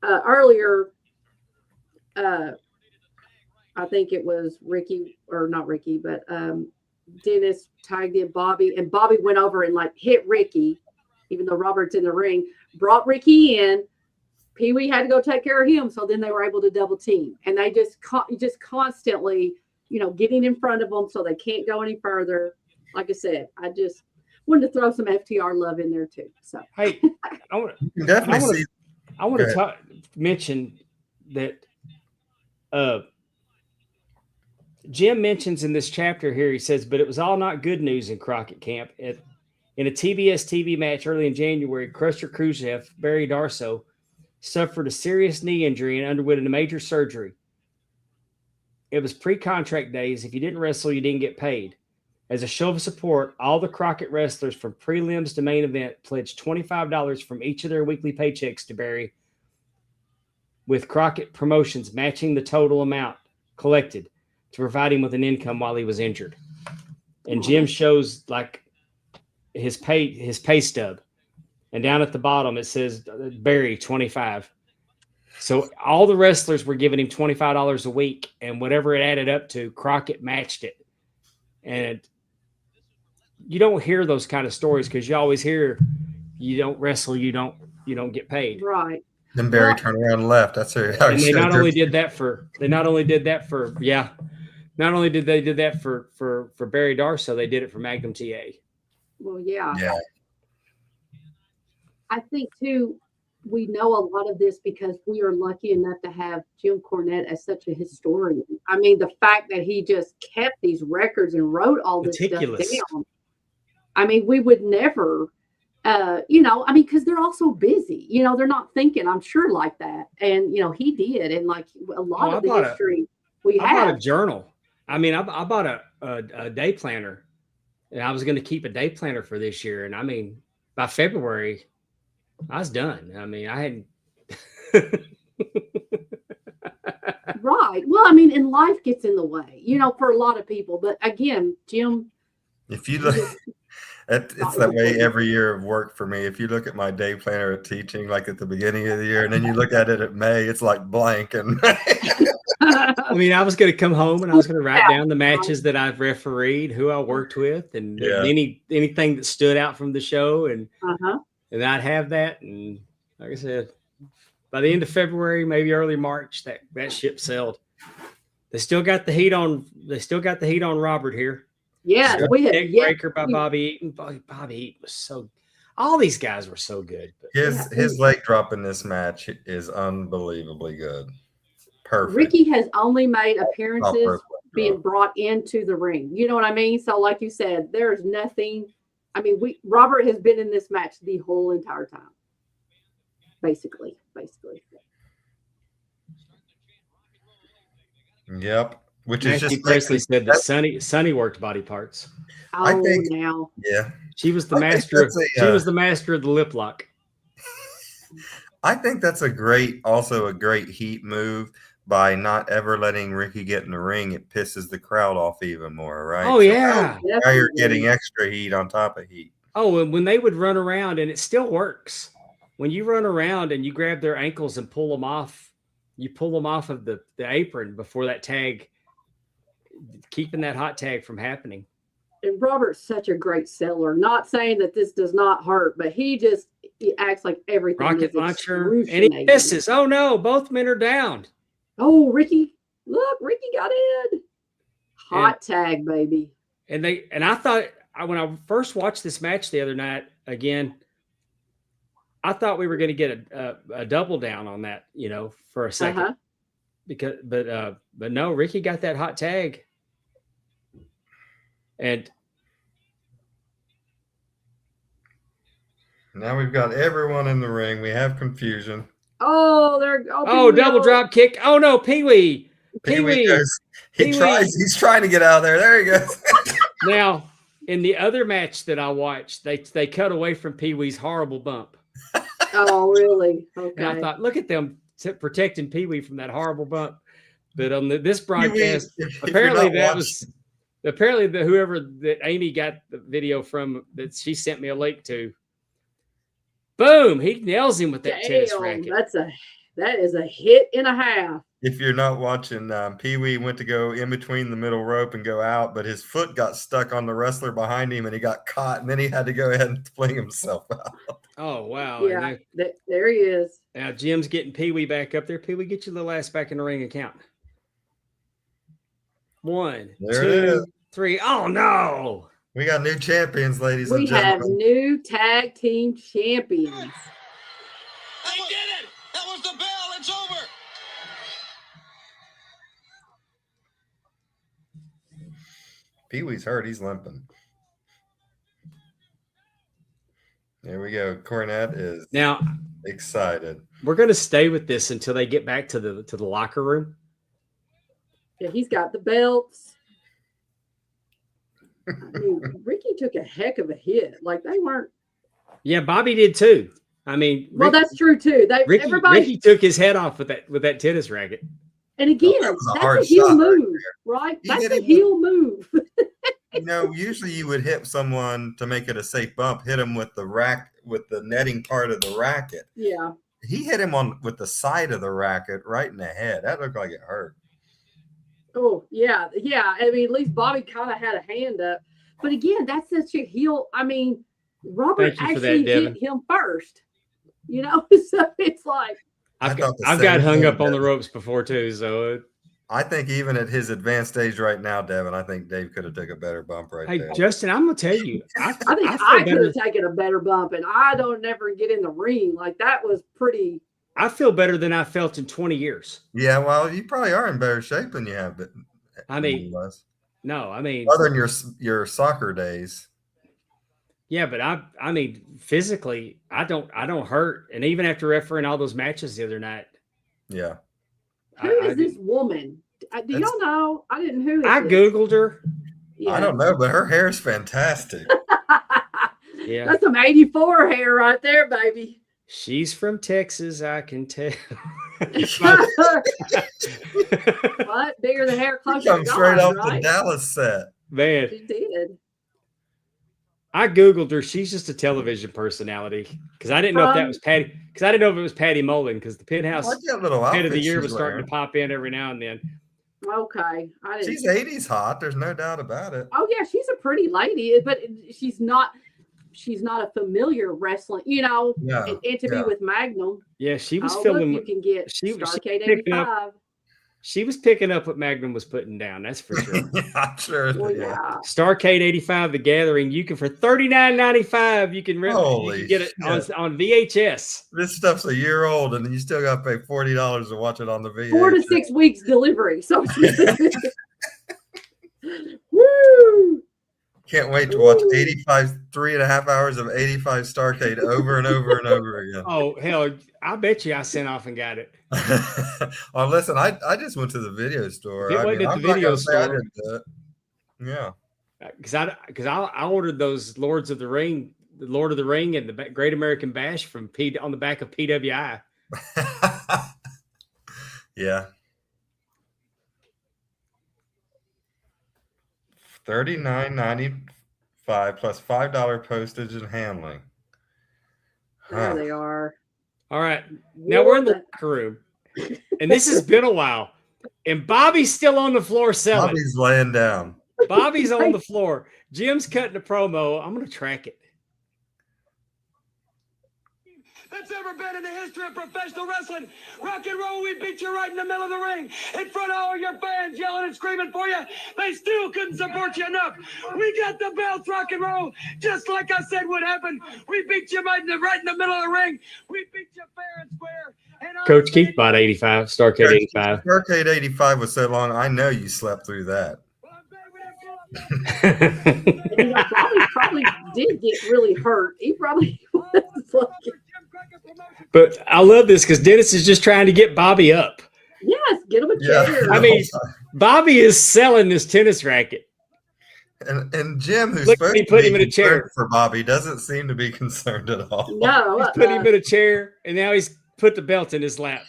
earlier, I think it was Ricky, or not Ricky, but Dennis tagged in Bobby, and Bobby went over and hit Ricky, even though Robert's in the ring, brought Ricky in. Pee Wee had to go take care of him, so then they were able to double team, and they just constantly, getting in front of them so they can't go any further. Like I said, I just wanted to throw some FTR love in there too. So hey, I want to mention that Jim mentions in this chapter here, he says, but it was all not good news in Crockett camp. In a TBS TV match early in January, Crusher Khrushchev, Barry Darsow, suffered a serious knee injury and underwent a major surgery. It was pre-contract days. If you didn't wrestle, you didn't get paid. As a show of support, all the Crockett wrestlers from prelims to main event pledged $25 from each of their weekly paychecks to Barry, with Crockett Promotions matching the total amount collected to provide him with an income while he was injured. And Jim shows his pay stub. And down at the bottom, it says Barry 25. So all the wrestlers were giving him $25 a week, and whatever it added up to, Crockett matched it. And you don't hear those kind of stories because you always hear you don't wrestle, you don't get paid. Right. Then Barry turned around and left. That's her. And they not only did that for Barry Darsow, they did it for Magnum TA. Well, yeah. I think too, we know a lot of this because we are lucky enough to have Jim Cornette as such a historian. I mean, the fact that he just kept these records and wrote all this stuff down. I mean, we would never, because they're also busy. They're not thinking, I'm sure, like that. And, he did. And like a lot of the history I bought a journal. I mean, I bought a day planner, and I was going to keep a day planner for this year. And I mean, by February, I was done. I mean, I hadn't. Right. Well, I mean, and life gets in the way, for a lot of people. But again, Jim, if you look, it's that way every year of work for me. If you look at my day planner at teaching, like at the beginning of the year, and then you look at it at May, it's like blank. And I mean, I was going to come home and I was going to write down the matches that I've refereed, who I worked with, and anything that stood out from the show, and I'd have that. And like I said, by the end of February, maybe early March, that ship sailed. They still got the heat on. They still got the heat on Robert here. Yeah, we had Breaker by Bobby Eaton. Bobby Eaton was so. All these guys were so good. His leg drop in this match is unbelievably good. Perfect. Ricky has only made appearances being brought into the ring. You know what I mean? So, like you said, there's nothing. I mean, Robert has been in this match the whole entire time. Basically. Yep. Which is Nancy just Presley said that Sonny worked body parts. I think now. Yeah. She was the master. She was the master of the lip lock. I think that's also a great heat move by not ever letting Ricky get in the ring. It pisses the crowd off even more, right? Oh, yeah. Now you're getting extra heat on top of heat. Oh, and when they would run around, and it still works. When you run around and you grab their ankles and pull them off, you pull them off of the apron before that tag, keeping that hot tag from happening. And Robert's such a great seller. Not saying that this does not hurt, but he acts like everything. Rocket launcher, and he misses. Oh no, both men are down. Oh, Ricky, look, Ricky got in. Hot tag, baby. And I thought when I first watched this match the other night again, I thought we were going to get a double down on that, for a second. But no, Ricky got that hot tag. And now we've got everyone in the ring. We have confusion. Oh, double drop kick. Oh no, Pee-wee. He's trying to get out of there. There he goes. Now, in the other match that I watched, they cut away from Pee-wee's horrible bump. Oh, really? Okay. And I thought, look at them protecting Pee-wee from that horrible bump. But on this broadcast, apparently whoever that Amy got the video from that she sent me a link to, boom, he nails him with that tennis racket. That is a hit and a half. If you're not watching, Pee-wee went to go in between the middle rope and go out, but his foot got stuck on the wrestler behind him and he got caught, and then he had to go ahead and fling himself out. Oh, wow. Yeah, there he is. Now Jim's getting Pee-wee back up there. Pee-wee, get your little ass back in the ring and count. 1, 2, 3. Oh, no. We got new champions, ladies and gentlemen. We have new tag team champions. They did it. That was the bell. It's over. Pee-wee's hurt. He's limping. There we go. Cornette is now excited. We're going to stay with this until they get back to the locker room. Yeah, he's got the belts. I mean, Ricky took a heck of a hit. Like they weren't. Yeah, Bobby did too. I mean, well, that's true too. Ricky took his head off with that tennis racket. And again, that's a heel move, right? That's a heel move. Usually you would hit someone to make it a safe bump. Hit him with the netting part of the racket. Yeah. He hit him with the side of the racket right in the head. That looked like it hurt. Oh, yeah. Yeah. I mean, at least Bobby kind of had a hand up. But again, that's such a heel. I mean, Robert actually hit him first. So it's like. I've got hung up on the ropes before too. So I think even at his advanced age right now, Devin, I think Dave could have taken a better bump there. Hey, Justin, I'm going to tell you. I think I could have taken a better bump, and I don't never get in the ring. Like, that was pretty. I feel better than I felt in 20 years. Yeah, well, you probably are in better shape than you have been. I mean, no, I mean. Other than your soccer days. Yeah, but I mean, physically, I don't hurt. And even after refereeing all those matches the other night. Yeah. Who is this woman? Do y'all know? I didn't. Who is I this? Googled her. Yeah. I don't know, but her hair is fantastic. Yeah. That's some 84 hair right there, baby. She's from Texas, I can tell. What? Bigger the hair, closer Come to straight God, off right? the Dallas set. Man, She did. I Googled her. She's just a television personality. Because I didn't know if that was Patty. Because I didn't know if it was Patty Mullen. Because the Penthouse Like that little Head of the outfit Year she's was starting wearing. to pop in every now and then. Okay. I didn't. She's 80s hot. There's no doubt about it. Oh yeah, she's a pretty lady, but she's not a familiar wrestling, Yeah. and to be with Magnum. Yeah, she was Look, filming. you can get Starcade picking 85. She was picking up what Magnum was putting down. That's for sure. I'm sure. Well, Yeah. yeah. Starcade 85, The Gathering. You can for $39.95. You can get it on VHS. This stuff's a year old, and you still got to pay $40 to watch it on the VHS. 4 to 6 weeks delivery. So woo! Can't wait to watch 3.5 hours of 85 Starcade over and over and over again. Oh, hell. I bet you I sent off and got it. Well, listen, I just went to the video store. It wasn't at the I'm not video gonna say I store. didn't do it. Yeah. Because I ordered those Lords of the Ring, the Lord of the Ring and the Great American Bash from on the back of PWI. Yeah. $39.95 plus $5 postage and handling. There they are. All right. Now we're in the locker room. And this has been a while. And Bobby's still on the floor selling. Bobby's laying down. Bobby's on the floor. Jim's cutting a promo. I'm going to track it. That's ever been in the history of professional wrestling. Rock and roll, we beat you right in the middle of the ring. In front of all your fans yelling and screaming for you. They still couldn't support you enough. We got the belts, rock and roll. Just like I said would happen. We beat you right in the middle of the ring. We beat you fair and square. And Coach Keith bought 85, Starcade 85. Starcade 85 was so long, I know you slept through that. And, Bobby probably did get really hurt. He probably was like, But I love this because Dennis is just trying to get Bobby up. yes, get him a chair. I mean, Bobby is selling this tennis racket. And Jim, who's Look, supposed he to put be him in a chair. concerned for Bobby, doesn't seem to be concerned at all. No, He's put him in a chair, and now he's put the belt in his lap.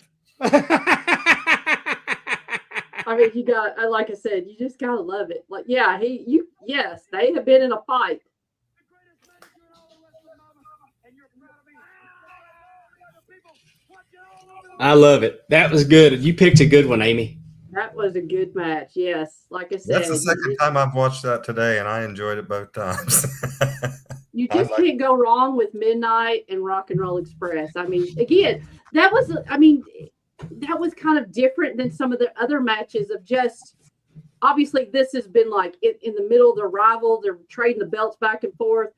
I mean, you got, like I said, you just gotta love it. Like, yeah, yes, they have been in a fight. I love it. That was good. You picked a good one, Amy. That was a good match. Yes, like I said, That's the second time I've watched that today, and I enjoyed it both times. you just can't go wrong with Midnight and Rock and Roll Express. I mean, again, that was kind of different than some of the other matches of just, obviously this has been like in the middle of their rival, they're trading the belts back and forth,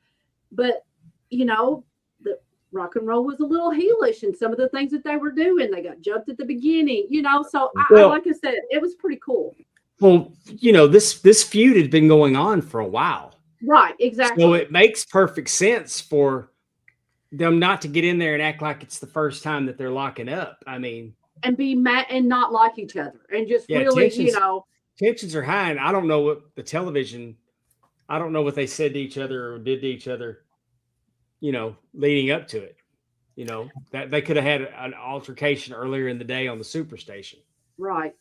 but the Rock and Roll was a little heelish in some of the things that they were doing. They got jumped at the beginning, so like I said, it was pretty cool. Well, this feud had been going on for a while. Right, exactly. So it makes perfect sense for them not to get in there and act like it's the first time that they're locking up. I mean, and be mad and not like each other and just really, tensions are high. And I don't know what the television, I don't know what they said to each other or did to each other, leading up to it. That they could have had an altercation earlier in the day on the Superstation. Right.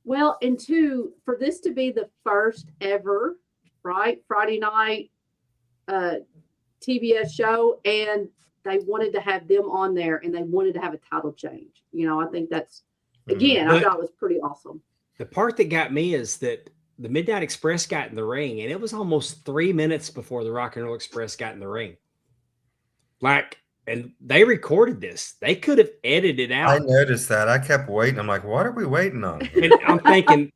Well, and two, for this to be the first ever, right, Friday night TBS show, and they wanted to have them on there and they wanted to have a title change. I think that's, again, I thought it was pretty awesome. The part that got me is that the Midnight Express got in the ring, and it was almost 3 minutes before the Rock and Roll Express got in the ring. And they recorded this. They could have edited it out. I noticed that. I kept waiting. I'm like, what are we waiting on? And I'm thinking,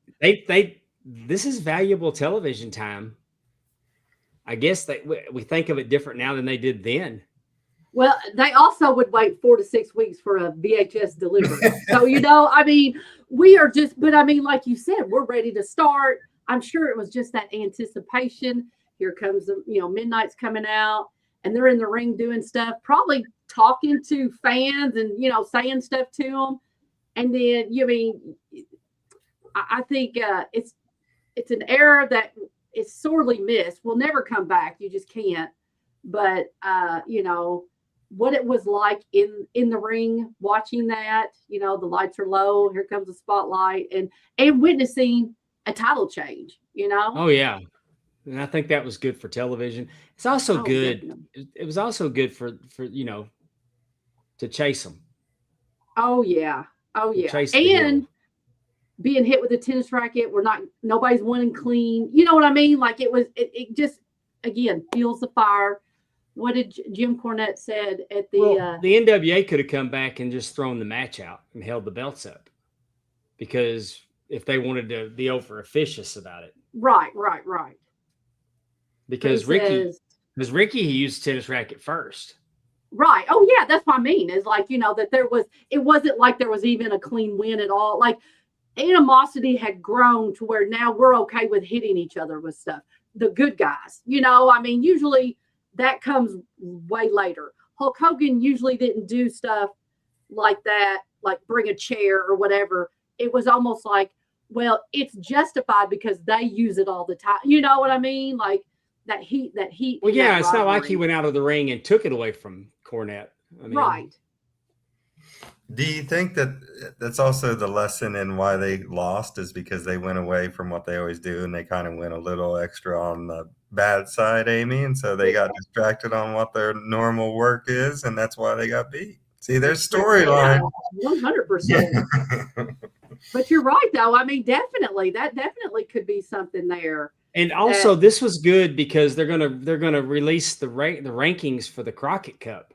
this is valuable television time. I guess we think of it different now than they did then. Well, they also would wait 4 to 6 weeks for a VHS delivery. So, we are just, but like you said, we're ready to start. I'm sure it was just that anticipation. Here comes Midnight's coming out. and they're in the ring doing stuff, probably talking to fans and, saying stuff to them. And then, I think it's an era that is sorely missed. Will never come back. You just can't. But, what it was like in the ring, watching that, the lights are low, here comes the spotlight, and witnessing a title change, Oh, yeah. And I think that was good for television. It's also good. Definitely. It was also good for to chase them. Oh, yeah. Oh, yeah. Chase the And heel. being hit with a tennis racket, nobody's winning clean. You know what I mean? Like it just, again, fuels the fire. What did Jim Cornette said at the the NWA could have come back and just thrown the match out and held the belts up, because if they wanted to be over officious about it. Right. Because Ricky, he used tennis racket first. Right. Oh, yeah. That's what I mean. Is like, that it wasn't like there was even a clean win at all. Like, animosity had grown to where now we're okay with hitting each other with stuff. The good guys, usually that comes way later. Hulk Hogan usually didn't do stuff like that, like bring a chair or whatever. It was almost like, well, it's justified because they use it all the time. You know what I mean? Like that heat. Well, yeah, it's not like he went out of the ring and took it away from Cornette. Right. Do you think that that's also the lesson in why they lost, is because they went away from what they always do and they kind of went a little extra on the bad side, Amy, and so they got distracted on what their normal work is, and that's why they got beat? See, there's storyline. 100%. But you're right, though. Definitely, that definitely could be something there. And also, this was good because they're gonna release the rankings for the Crockett Cup.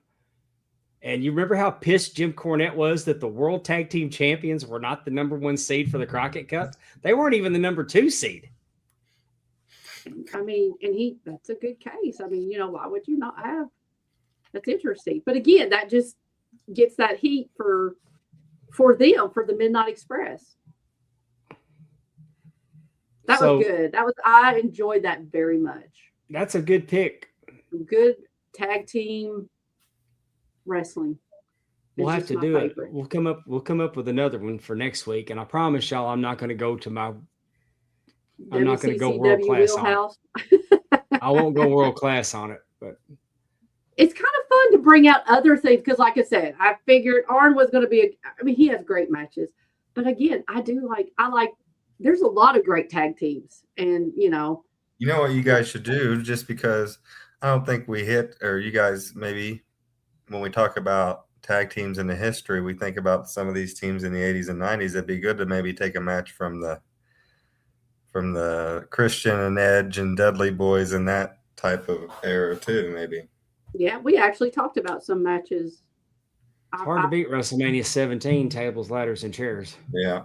And you remember how pissed Jim Cornette was that the World Tag Team Champions were not the #1 seed for the Crockett Cup? They weren't even the #2 seed. And that's a good case. Why would you not have? That's interesting. But again, that just gets that heat for them, for the Midnight Express. That was good. I enjoyed that very much. That's a good pick. Good tag team wrestling. We'll have to do it. We'll come up with another one for next week. And I promise y'all, I'm not going to go world class on it. I won't go world class on it, but it's kind of fun to bring out other things. Because like I said, I figured Arn was going to be, he has great matches, but again, I like, there's a lot of great tag teams, and you know what you guys should do, just because I don't think we hit, or you guys, maybe when we talk about tag teams in the history, we think about some of these teams in the 80s and 90s. It'd be good to maybe take a match from the Christian and Edge and Dudley Boys and that type of era too, maybe. Yeah, we actually talked about some matches. It's hard to beat WrestleMania 17, tables, ladders, and chairs. Yeah.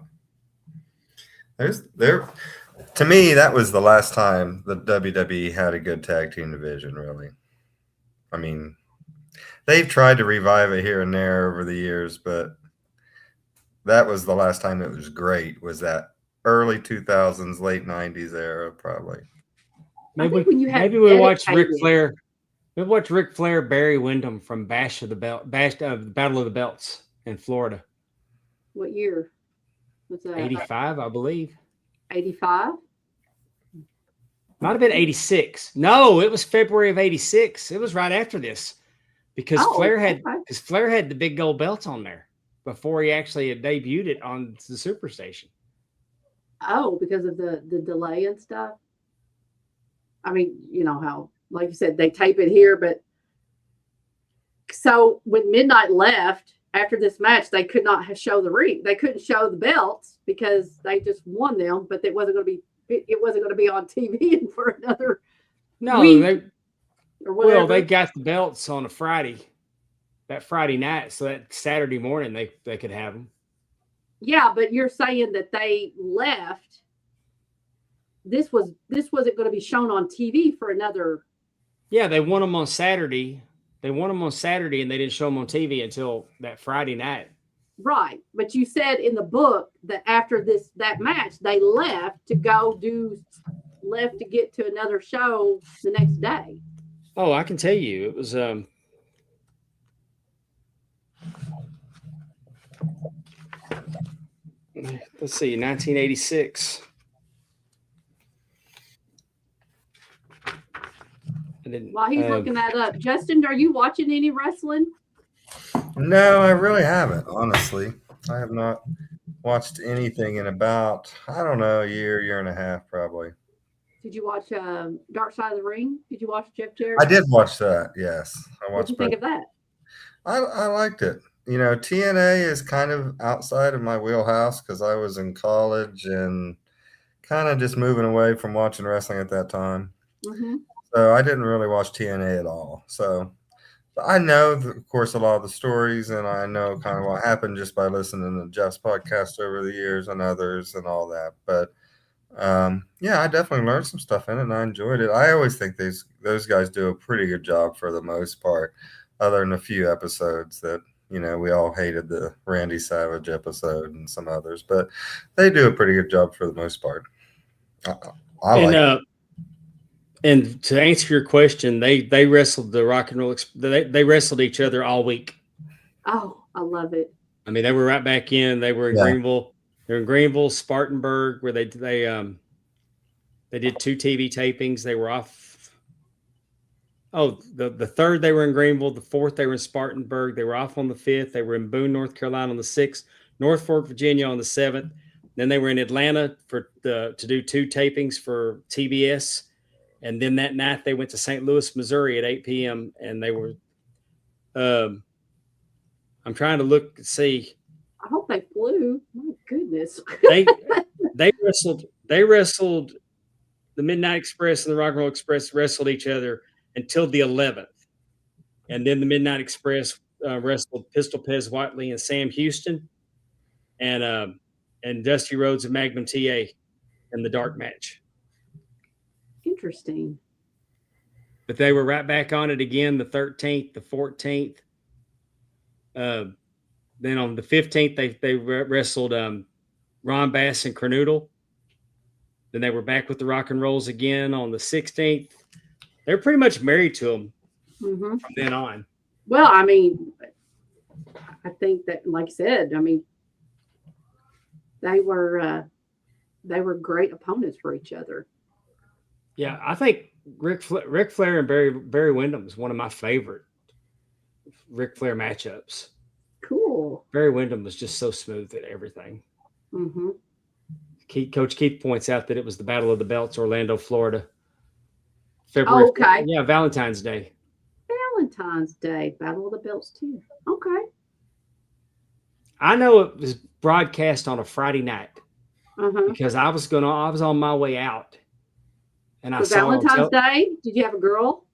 To me, that was the last time the WWE had a good tag team division, really. I mean, they've tried to revive it here and there over the years, but that was the last time it was great, was that early 2000s, late 90s era, probably. Maybe we watch Ric Flair. We watch Ric Flair bury Wyndham from Battle of the Belts in Florida. What year was that? 85, I believe. 85? Might have been 86. No, it was February of 86. It was right after this, because Flair had the big gold belt on there before he actually had debuted it on the Superstation. Oh, because of the delay and stuff. I mean, you know how, like you said, they tape it here, but so when Midnight left after this match, they could not show the ring. They couldn't show the belts because they just won them, but it wasn't going to be on TV for another week. They got the belts on a Friday, that Friday night, so that Saturday morning they could have them. Yeah, but you're saying that they left. This wasn't going to be shown on TV for another. Yeah, they won them on Saturday. They won them on Saturday, and they didn't show them on TV until that Friday night. Right, but you said in the book that after that match, they left to get to another show the next day. Oh, I can tell you, it was let's see, 1986. And then, While he's looking that up, Justin, are you watching any wrestling? No, I really haven't, honestly. I have not watched anything in about, I don't know, a year and a half, probably. Did you watch Dark Side of the Ring? Did you watch Jeff Jarrett? I did watch that, yes. What did you think of that? I liked it. You know, TNA is kind of outside of my wheelhouse because I was in college and kind of just moving away from watching wrestling at that time. Mm-hmm. So I didn't really watch TNA at all. So I know, of course, a lot of the stories, and I know kind of what happened just by listening to Jeff's podcast over the years and others and all that. But yeah, I definitely learned some stuff in it, and I enjoyed it. I always think those guys do a pretty good job for the most part, other than a few episodes that, you know, we all hated the Randy Savage episode and some others, but they do a pretty good job for the most part. I like it. And to answer your question, they wrestled the Rock and Roll. They wrestled each other all week. Oh, I love it. I mean, they were right back in. They were in Greenville. They're in Greenville, Spartanburg, where they did 2 TV tapings. They were off. Oh, the third they were in Greenville. The fourth they were in Spartanburg. They were off on the 5th. They were in Boone, North Carolina on the 6th. North Fork, Virginia on the 7th. Then they were in Atlanta to do 2 tapings for TBS. And then that night they went to St. Louis, Missouri at 8 p.m. And they were, I'm trying to look and see. I hope they flew. My goodness. They wrestled the Midnight Express and the Rock and Roll Express wrestled each other until the 11th. And then the Midnight Express wrestled Pistol Pez Whiteley and Sam Houston and Dusty Rhodes and Magnum TA in the dark match. Interesting. But they were right back on it again the 13th, the 14th. Then on the 15th, they wrestled Ron Bass and Cornoodle. Then they were back with the Rock and Rolls again on the 16th. They were pretty much married to them from then on. Well, I mean, I think that, like I said, I mean, they were great opponents for each other. Yeah, I think Ric Flair and Barry Windham is one of my favorite Ric Flair matchups. Cool. Barry Windham was just so smooth at everything. Mm-hmm. Coach Keith points out that it was the Battle of the Belts, Orlando, Florida. February. Oh, okay. Yeah, Valentine's Day. Valentine's Day, Battle of the Belts too. Okay. I know it was broadcast on a Friday night because I was on my way out. And I saw Valentine's Day. Did you have a girl?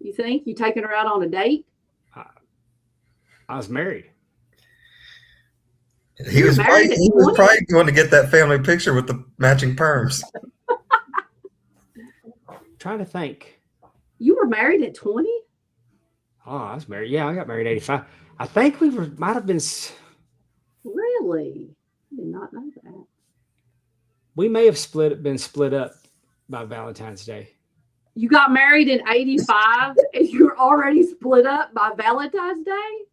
You think you taking her out on a date? I was married. He was probably going to get that family picture with the matching perms. Trying to think. You were married at 20? Oh, I was married. Yeah, I got married at 85. I think might have been. Really? I did not know that. We may have been split up by Valentine's Day. You got married in 85 and you were already split up by Valentine's Day?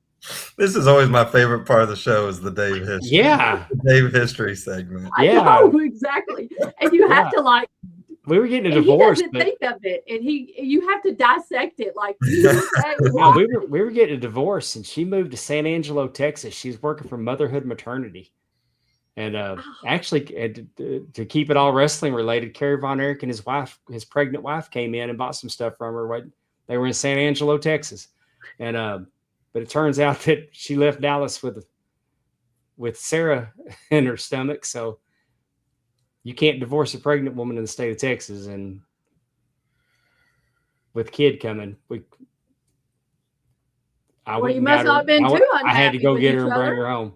This is always my favorite part of the show is the Dave History. Yeah. The Dave History segment. I know, exactly. And you have to we were getting a divorce. He doesn't think of it, and you have to dissect it. Like, no, we were getting a divorce, and she moved to San Angelo, Texas. She's working for Motherhood Maternity, and actually, to keep it all wrestling related, Kerry Von Erich and his pregnant wife, came in and bought some stuff from her. They were in San Angelo, Texas, and but it turns out that she left Dallas with Sarah in her stomach, so. You can't divorce a pregnant woman in the state of Texas, and with kid coming, you must not have been too unhappy. I had to go get her and bring her home.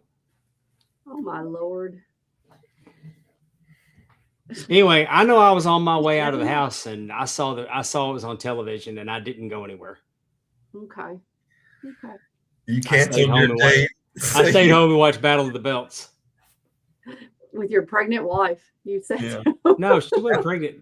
Oh my Lord! Anyway, I know I was on my way out of the house, and I saw it was on television, and I didn't go anywhere. Okay. You can't tell your date. I stayed home and watched Battle of the Belts with your pregnant wife. You said yeah. No, she wasn't pregnant.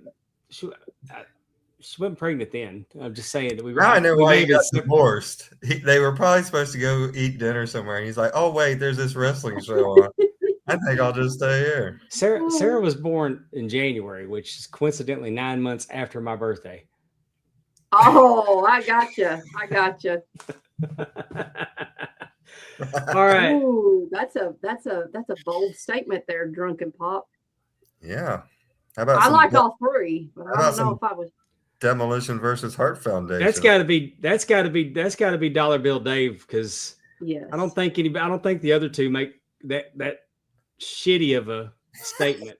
She wasn't pregnant then. I'm just saying that we. Now I know we why may he have been got separate. divorced. They were probably supposed to go eat dinner somewhere, and he's like, "Oh wait, there's this wrestling show on. I think I'll just stay here." Sarah was born in January, which is coincidentally 9 months after my birthday. Oh, I gotcha. All right. Ooh, that's a bold statement there, Drunken Pop. Yeah. How about I like all three, but I don't know if I was Demolition versus Heart Foundation? That's got to be Dollar Bill Dave, because yes. I don't think the other two make that shitty of a statement.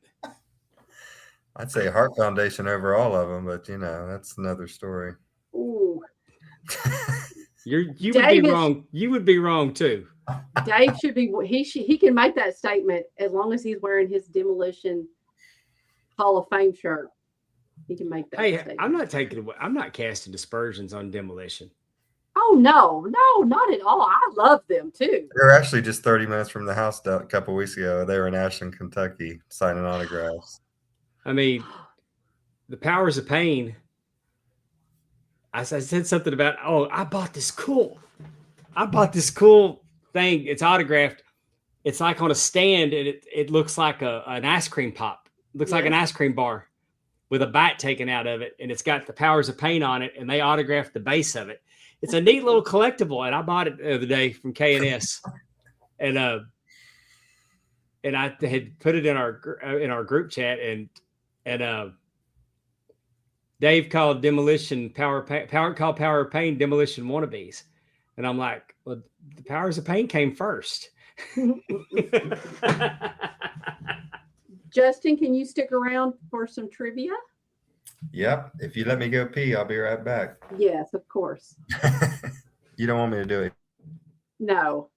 I'd say Heart Foundation over all of them, but that's another story. Ooh. You would be wrong. You would be wrong too. Dave should be. He can make that statement as long as he's wearing his Demolition Hall of Fame shirt. He can make that statement. I'm not casting dispersions on Demolition. Oh no, not at all. I love them too. They were actually just 30 minutes from the house a couple of weeks ago. They were in Ashland, Kentucky, signing autographs. I mean, the Powers of Pain. I said something about, I bought this cool thing. It's autographed. It's like on a stand, and it looks like an ice cream pop. It looks like an ice cream bar with a bite taken out of it, and it's got the Powers of Pain on it, and they autographed the base of it. It's a neat little collectible, and I bought it the other day from K&S, and I had put it in our group chat, and Dave called Demolition Power of Pain Demolition wannabes, and I'm like, well, the Powers of Pain came first. Justin, can you stick around for some trivia? Yep. If you let me go pee, I'll be right back. Yes, of course. You don't want me to do it? No.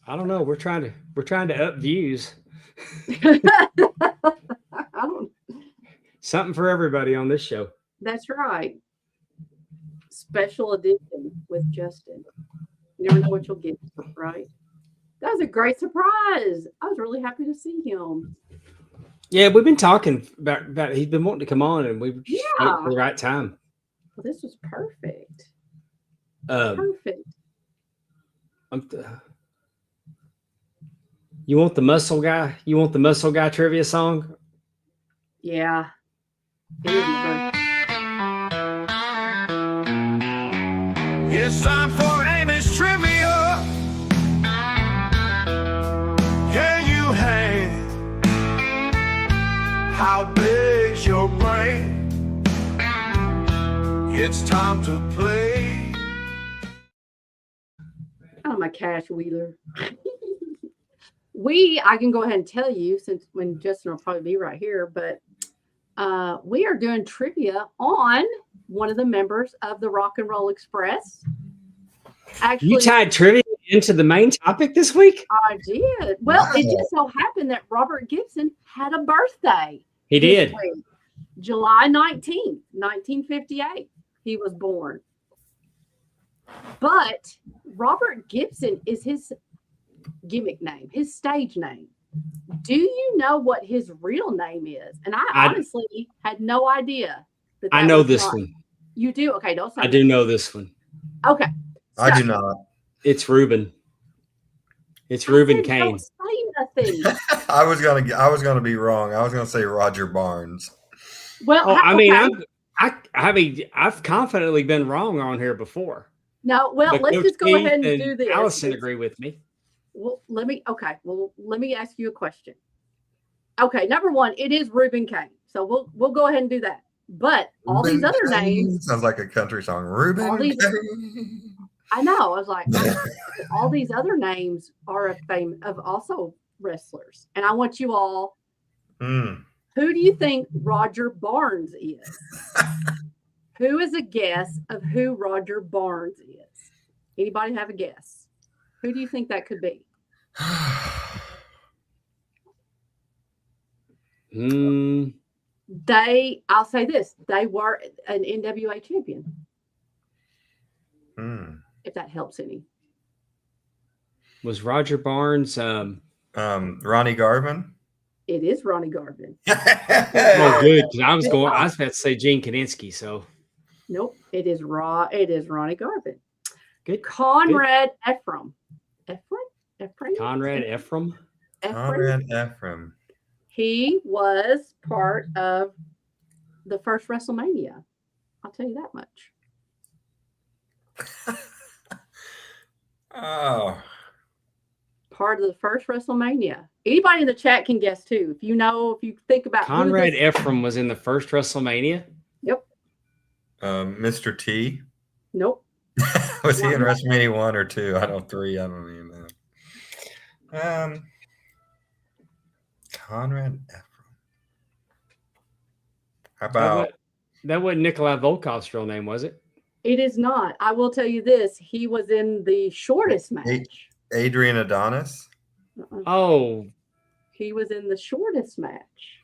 I don't know. We're trying to up views. I don't. Something for everybody on this show. That's right. Special edition with Justin. You never know what you'll get, right? That was a great surprise. I was really happy to see him. Yeah, we've been talking about he's been wanting to come on, and we were just waiting for the right time. Well, this was perfect. Perfect. You want the muscle guy? You want the muscle guy trivia song? Yeah. It's time for Amy's trivia. Can you hang? How big's your brain? It's time to play. I'm a cash wheeler. I can go ahead and tell you, since when Justin will probably be right here, but we are doing trivia on one of the members of the Rock and Roll Express. Actually, you tied trivia into the main topic this week? I did. Well, It just so happened that Robert Gibson had a birthday. He did. Week. July 19th, 1958, he was born. But Robert Gibson is his gimmick name, his stage name. Do you know what his real name is? And I honestly had no idea. I know this one. You do? Okay, don't say I do know this one. Okay. So, I do not. It's Reuben. It's Reuben Kane. Don't say nothing. I was gonna be wrong. I was gonna say Roger Barnes. Well, I've confidently been wrong on here before. No, well, but let's Coach just go Keith ahead and do this. Allison agree with me. Well, let me ask you a question. Okay, number one, it is Reuben Kane. So we'll go ahead and do that. But all Reuben these other Kane names sounds like a country song. Reuben Kane. I know. I was like, all these other names are of also wrestlers. And I want you all, who do you think Roger Barnes is? Who is a guess of who Roger Barnes is? Anybody have a guess? Who do you think that could be? I'll say this, they were an NWA champion. If that helps any. Was Roger Barnes Ronnie Garvin? It is Ronnie Garvin. Oh, good. 'Cause I was about to say Gene Kaninsky. So Nope. It is Ronnie Garvin. good. Conrad Ephraim. Conrad Ephraim. Conrad Ephraim. He was part of the first WrestleMania. I'll tell you that much. Oh. Part of the first WrestleMania. Anybody in the chat can guess too. If you think about Conrad Ephraim was in the first WrestleMania. Yep. Mr. T. Nope. Was he in WrestleMania 1 or 2? I don't 3. I don't even know. Conrad Ephraim. How about that? Wasn't Nikolai Volkov's real name, was it? It is not. I will tell you this. He was in the shortest match. Adrian Adonis? Oh. He was in the shortest match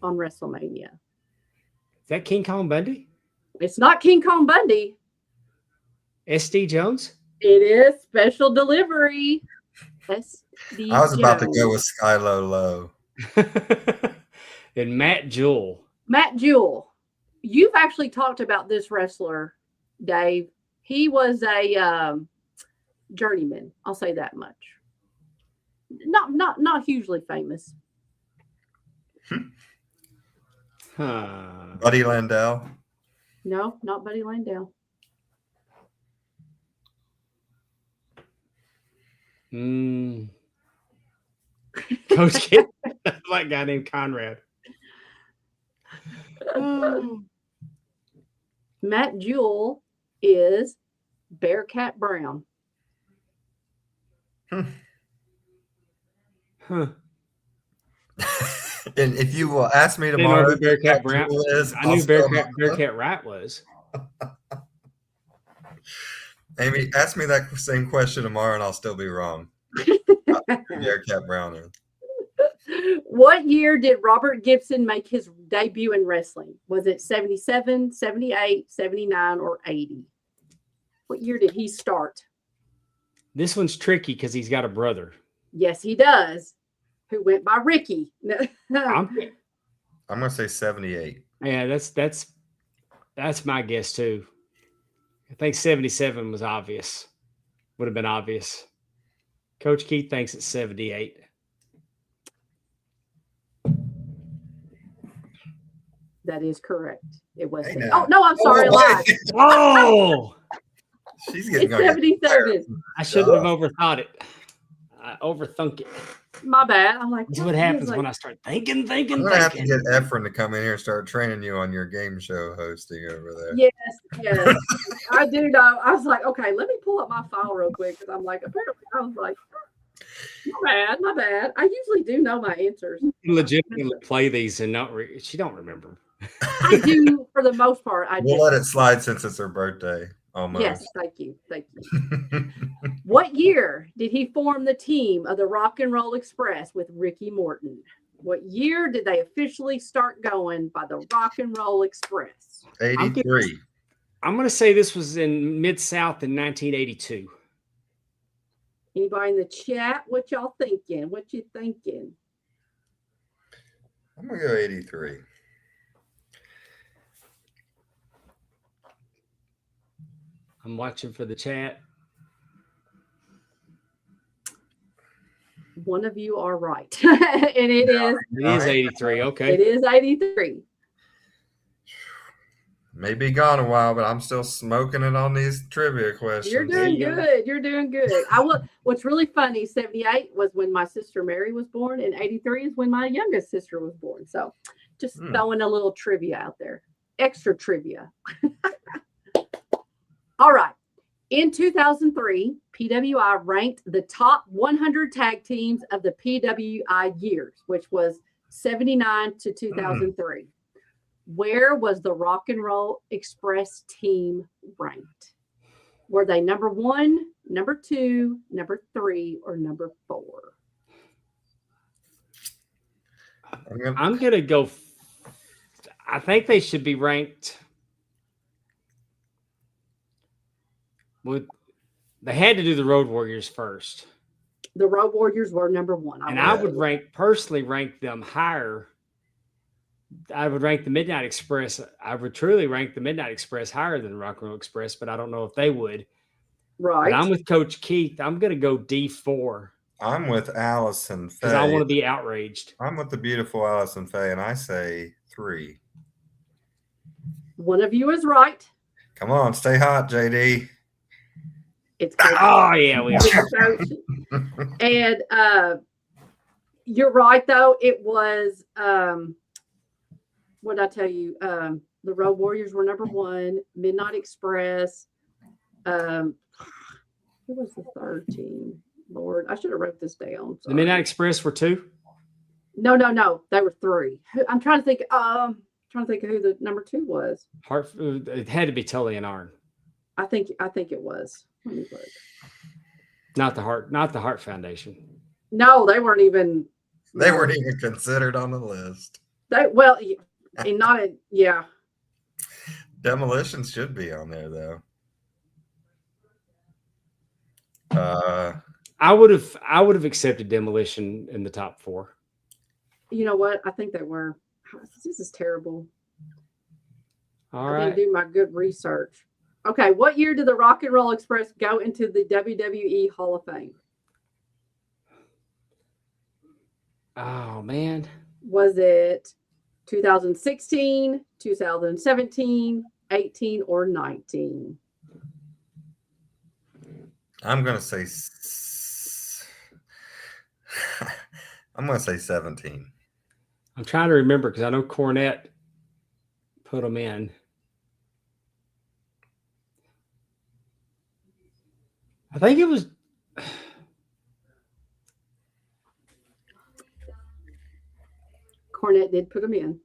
on WrestleMania. Is that King Kong Bundy? It's not King Kong Bundy. SD Jones? It is Special Delivery. SD I was about to Jones. go with Skylo Low. And Matt Jewell. Matt Jewell. You've actually talked about this wrestler, Dave. He was a journeyman. I'll say that much. Not hugely famous. Buddy Landell? No, not Buddy Landell. Coach Kid. That guy named Conrad. Matt Jewell is Bearcat Brown. Huh. And if you will ask me tomorrow, who Bearcat Brown is, I knew Bearcat Rat was. Amy, ask me that same question tomorrow, and I'll still be wrong. Bearcat Brown is. What year did Robert Gibson make his debut in wrestling? Was it 77, 78, 79, or 80? What year did he start? This one's tricky because he's got a brother. Yes, he does. Who went by Ricky. I'm gonna say 78. Yeah, that's my guess too. I think 77 was obvious. Would have been obvious. Coach Keith thinks it's 78. That is correct. It was. Hey, oh no, I'm sorry, I lied. Oh, She's getting It's 77. I shouldn't have overthought it. I overthunk it. My bad. I'm like, That's what happens when I start thinking. I'm gonna have to get Efren to come in here and start training you on your game show hosting over there. Yes. I do know. I was like, okay, let me pull up my file real quick because I'm like, apparently, I was like, my bad. I usually do know my answers. You legitimately play these and she don't remember. I do for the most part. We'll let it slide since it's her birthday. Almost. Yes, thank you. What year did he form the team of the Rock and Roll Express with Ricky Morton? What year did they officially start going by the Rock and Roll Express? 83. I'm going to say this was in Mid-South in 1982. Anybody in the chat? What y'all thinking? What you thinking? I'm going to go 83. I'm watching for the chat. One of you are right. And it is 83. Okay. It is 83. Maybe gone a while, but I'm still smoking it on these trivia questions. You're doing good. You're doing good. What's really funny, 78 was when my sister Mary was born, and 83 is when my youngest sister was born. So just throwing a little trivia out there. Extra trivia. All right. In 2003, PWI ranked the top 100 tag teams of the PWI years, which was 79 to 2003. Where was the Rock and Roll Express team ranked? Were they number 1, number 2, number 3, or number 4? I'm going to go. I think they should be ranked. They had to do the Road Warriors first. The Road Warriors were number one. I would personally rank them higher. I would rank the Midnight Express. I would truly rank the Midnight Express higher than the Rock and Roll Express, but I don't know if they would. Right. But I'm with Coach Keith. I'm going to go D4. I'm with Allison Faye. Because I want to be outraged. I'm with the beautiful Allison Faye, and I say 3. One of you is right. Come on, stay hot, JD. It's oh yeah, we are. And you're right though. It was what did I tell you? The Road Warriors were number one. Midnight Express. Who was the third team? Lord, I should have wrote this down. Sorry. The Midnight Express were 2? No. They were 3. I'm trying to think. Trying to think of who the number 2 was. It had to be Tully and Arn. I think it was. Let me look. Not the Heart Foundation. No, they weren't even. They weren't even considered on the list. Yeah. Demolition should be on there though. I would have accepted Demolition in the top 4. You know what? I think they were. This is terrible. All I right. didn't do my good research. Okay, what year did the Rock and Roll Express go into the WWE Hall of Fame? Oh man. Was it 2016, 2017, 18, or 19? I'm gonna say 17. I'm trying to remember because I know Cornette put them in. I think it was. Cornette did put them in.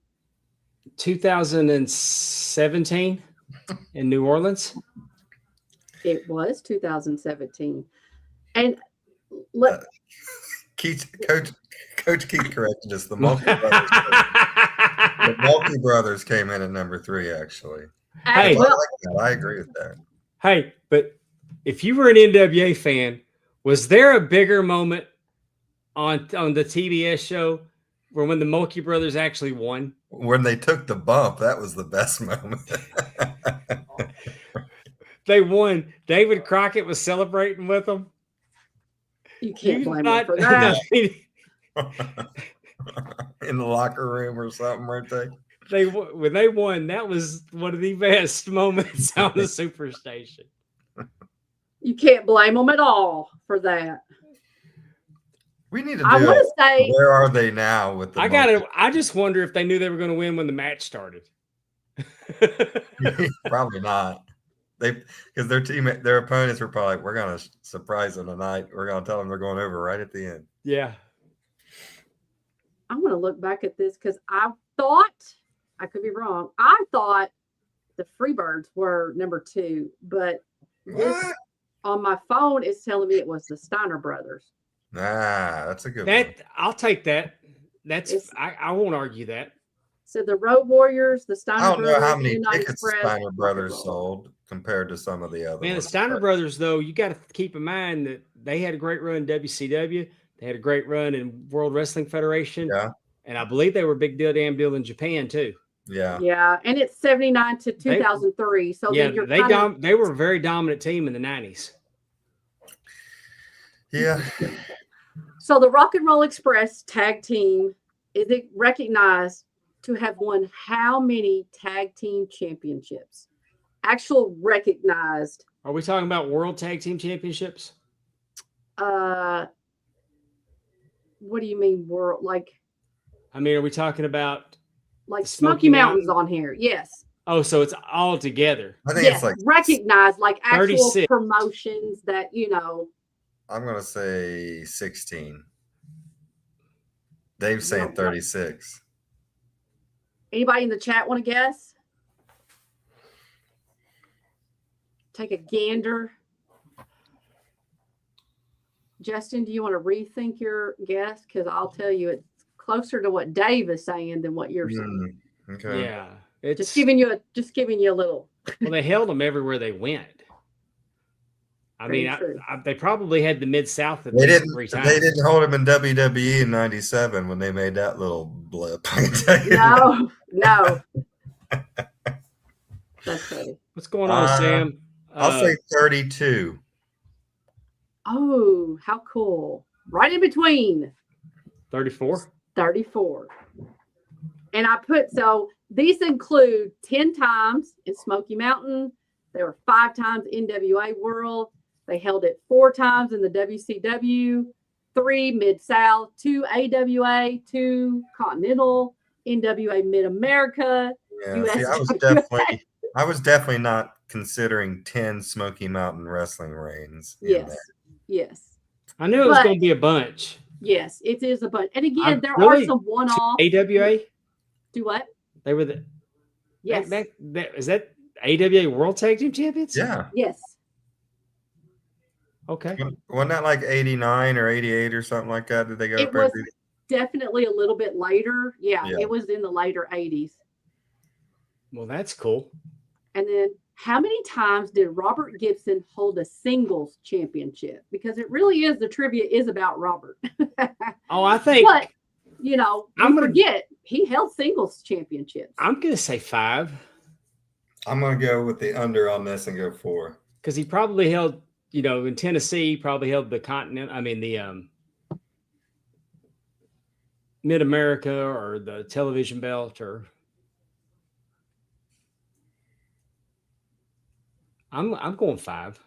2017 in New Orleans. It was 2017. And Coach Keith corrected us. The Mulkey brothers came in at number 3, actually. Hey, I agree with that. Hey, but if you were an NWA fan, was there a bigger moment on the TBS show where when the Mulkey brothers actually won? When they took the bump, that was the best moment. They won. David Crockett was celebrating with them. You can't blame him for that. In the locker room or something, weren't they? When they won, that was one of the best moments on the Superstation. You can't blame them at all for that. We need to. I want to say, where are they now? With the I just wonder if they knew they were going to win when the match started. Probably not. Because their opponents were probably like, we're going to surprise them tonight. We're going to tell them they're going over right at the end. Yeah. I'm going to look back at this because I thought, I could be wrong. I thought the Freebirds were number 2, but this on my phone is telling me it was the Steiner brothers. That's a good one. I'll take that. I won't argue that. So the Road Warriors, the Steiner brothers. I don't know how many United tickets the Steiner brothers sold compared to some of the others. Man, the Steiner brothers, though, you got to keep in mind that they had a great run in WCW. They had a great run in World Wrestling Federation. Yeah. And I believe they were a big damn deal in Japan, too. Yeah. Yeah. And it's 79 to 2003. So yeah, then they were a very dominant team in the 90s. Yeah. So the Rock and Roll Express tag team is recognized to have won how many tag team championships? Actual recognized. Are we talking about World Tag Team Championships? What do you mean world? I mean, are we talking about Smoky Mountains on here? Yes. Oh, so it's all together. I think it's like recognized, like actual 36. promotions that I'm gonna say 16. Dave's saying 36. Anybody in the chat want to guess? Take a gander. Justin, do you want to rethink your guess? Because I'll tell you, it's closer to what Dave is saying than what you're saying. Okay. Yeah, just giving you a little. Well, they held them everywhere they went. I Very mean, true. they probably had the Mid-South at They least didn't. 3 times. They didn't hold him in WWE in '97 when they made that little blip. I can tell you No, no. That's funny. What's going on, Sam? I'll say 32. Oh, how cool. Right in between. 34. 34. And I put, so these include 10 times in Smoky Mountain. They were 5 times NWA World. They held it 4 times in the WCW, 3 Mid-South, 2 AWA, 2 Continental, NWA Mid-America, Yeah, see, USWA. I was definitely not considering 10 Smoky Mountain wrestling reigns. Yes, yes. I knew it was going to be a bunch. Yes, it is a bunch. And again, there really? are some one-off. AWA? Do what? They were the. Yes. Is that AWA World Tag Team Champions? Yeah. Yes. Okay. Wasn't that like 89 or 88 or something like that? Did they go It up was every... definitely a little bit later. Yeah, Yeah. it was in the later 80s. Well, that's cool. And then how many times did Robert Gibson hold a singles championship? Because it really is, the trivia is about Robert. Oh, I think. But, you know, forget he held singles championships. I'm going to say 5. I'm going to go with the under on this and go 4. Because he probably held, you know, in Tennessee, he probably held the continent. I mean, the Mid-America or the television belt or. I'm going 5.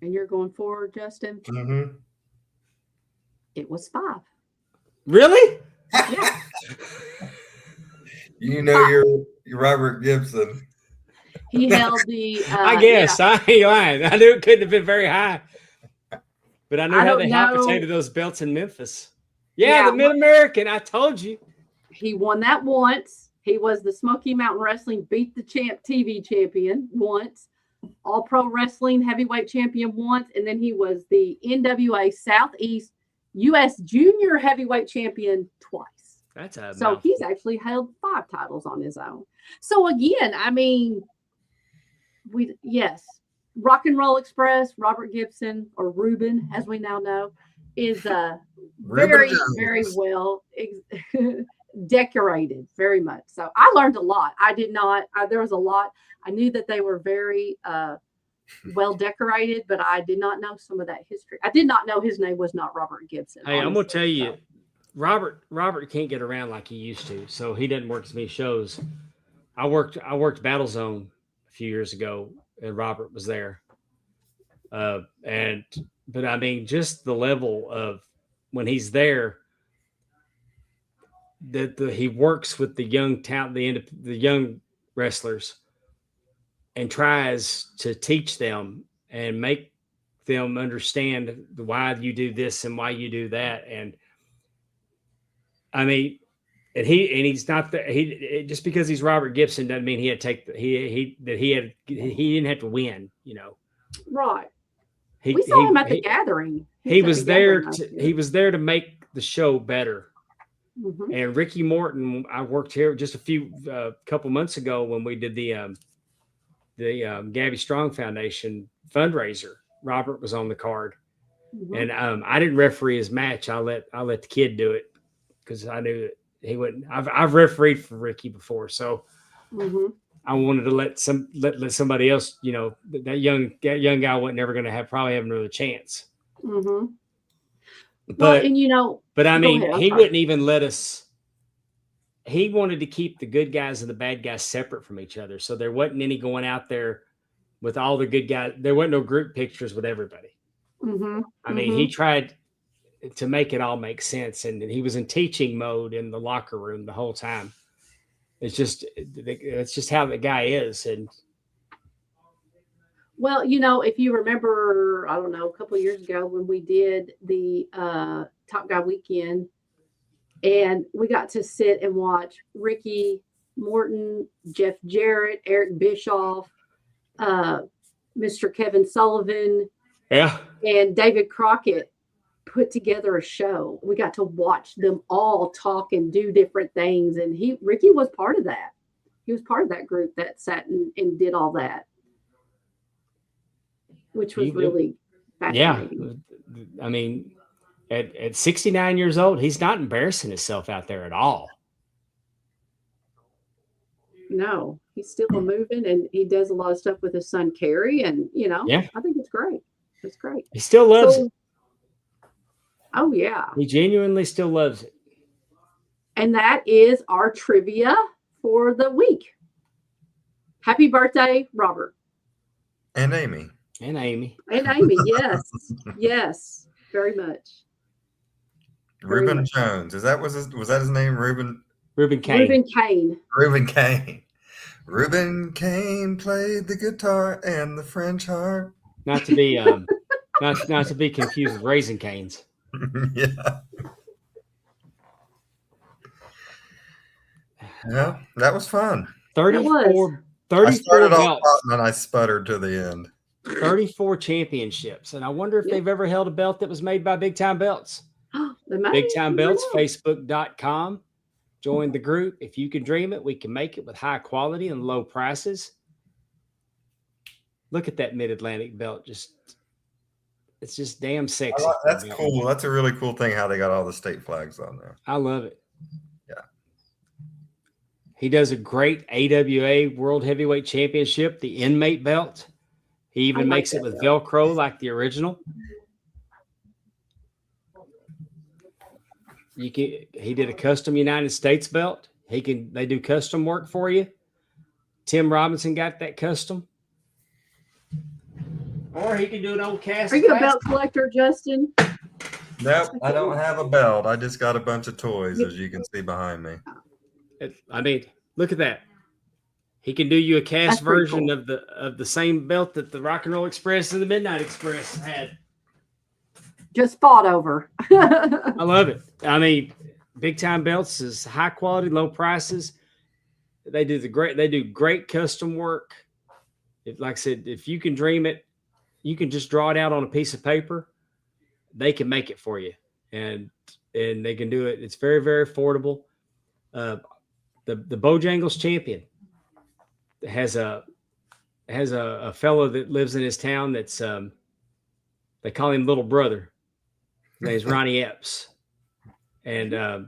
And you're going 4, Justin? Mm-hmm. It was 5. Really? Yeah. You know, you're Robert Gibson. He held the. I guess. Yeah. I ain't lying. I knew it couldn't have been very high. But I knew how they hot potato those belts in Memphis. Yeah, the Mid-American. I told you. He won that once. He was the Smoky Mountain Wrestling Beat the Champ TV champion once. All Pro Wrestling heavyweight champion once, and then he was the NWA Southeast U.S. Junior heavyweight champion twice. That's a so he's actually held 5 titles on his own. So again, I mean, Rock and Roll Express, Robert Gibson or Ruben, as we now know, is very, very well decorated, very much. So I learned a lot. I did not. There was a lot. I knew that they were very well decorated, but I did not know some of that history. I did not know his name was not Robert Gibson. Hey, honestly. I'm gonna tell you, Robert can't get around like he used to, so he doesn't work as many shows. I worked Battle Zone a few years ago, and Robert was there. But I mean, just the level of when he's there, that he works with the young talent, the young wrestlers, and tries to teach them and make them understand why you do this and why you do that. And I mean, and he's not just because he's Robert Gibson doesn't mean he didn't have to win, you know. Right. We saw him at the gathering. He was there to make the show better. Mm-hmm. And Ricky Morton, I worked here just a couple months ago when we did the Gabby Strong Foundation fundraiser. Robert was on the card, mm-hmm. and I didn't referee his match. I let the kid do it because I knew that he wouldn't. I've refereed for Ricky before, so mm-hmm. I wanted to let somebody else. You know, that young guy wasn't never going to probably have another chance. Mm-hmm. But and you know, but I mean, he wouldn't even let us. He wanted to keep the good guys and the bad guys separate from each other, so there wasn't any going out there with all the good guys. There wasn't no group pictures with everybody. Mm-hmm. I mean, he tried to make it all make sense, and he was in teaching mode in the locker room the whole time. It's just how the guy is. And well, you know, if you remember, I don't know, a couple of years ago when we did the Top Guy Weekend, and we got to sit and watch Ricky Morton, Jeff Jarrett, Eric Bischoff, Mr. Kevin Sullivan, and David Crockett put together a show. We got to watch them all talk and do different things. And Ricky was part of that. He was part of that group that sat and did all that, which was really, Yeah. I mean, at 69 years old, he's not embarrassing himself out there at all. No, he's still moving, and he does a lot of stuff with his son Kerry, and Yeah. I think it's great. It's great. He still loves it. Oh yeah. He genuinely still loves it. And that is our trivia for the week. Happy birthday, Robert. And Amy. And Amy. And Amy, yes. Yes, very much. Reuben Jones. Was that his name? Reuben Kane. Reuben Kane. Reuben Kane. Reuben Kane played the guitar and the French harp. Not to be not to be confused with Raising Canes. Yeah. Yeah, that was fun. 34 I started off belts, hot and then I sputtered to the end. 34 championships. And I wonder if they've ever held a belt that was made by Big Time Belts. Big Time Belts, Facebook.com. Join the group. If you can dream it, we can make it with high quality and low prices. Look at that Mid-Atlantic belt. It's just damn sexy. That's cool. That's a really cool thing how they got all the state flags on there. I love it. Yeah. He does a great AWA World Heavyweight Championship, the inmate belt. He even makes it with Velcro like the original. He did a custom United States belt. They do custom work for you. Tim Robinson got that custom. Or he can do an old cast. Are you a belt collector, Justin? Nope, I don't have a belt. I just got a bunch of toys, as you can see behind me. I mean, look at that. He can do you a cast version of the same belt that the Rock and Roll Express and the Midnight Express had. Just fought over. I love it. I mean, Big Time Belts is high quality, low prices. They do great custom work. Like I said, if you can dream it, you can just draw it out on a piece of paper. They can make it for you, and they can do it. It's very, very affordable. The Bojangles champion has a fellow that lives in his town that's they call him Little Brother. His name's Ronnie Epps, and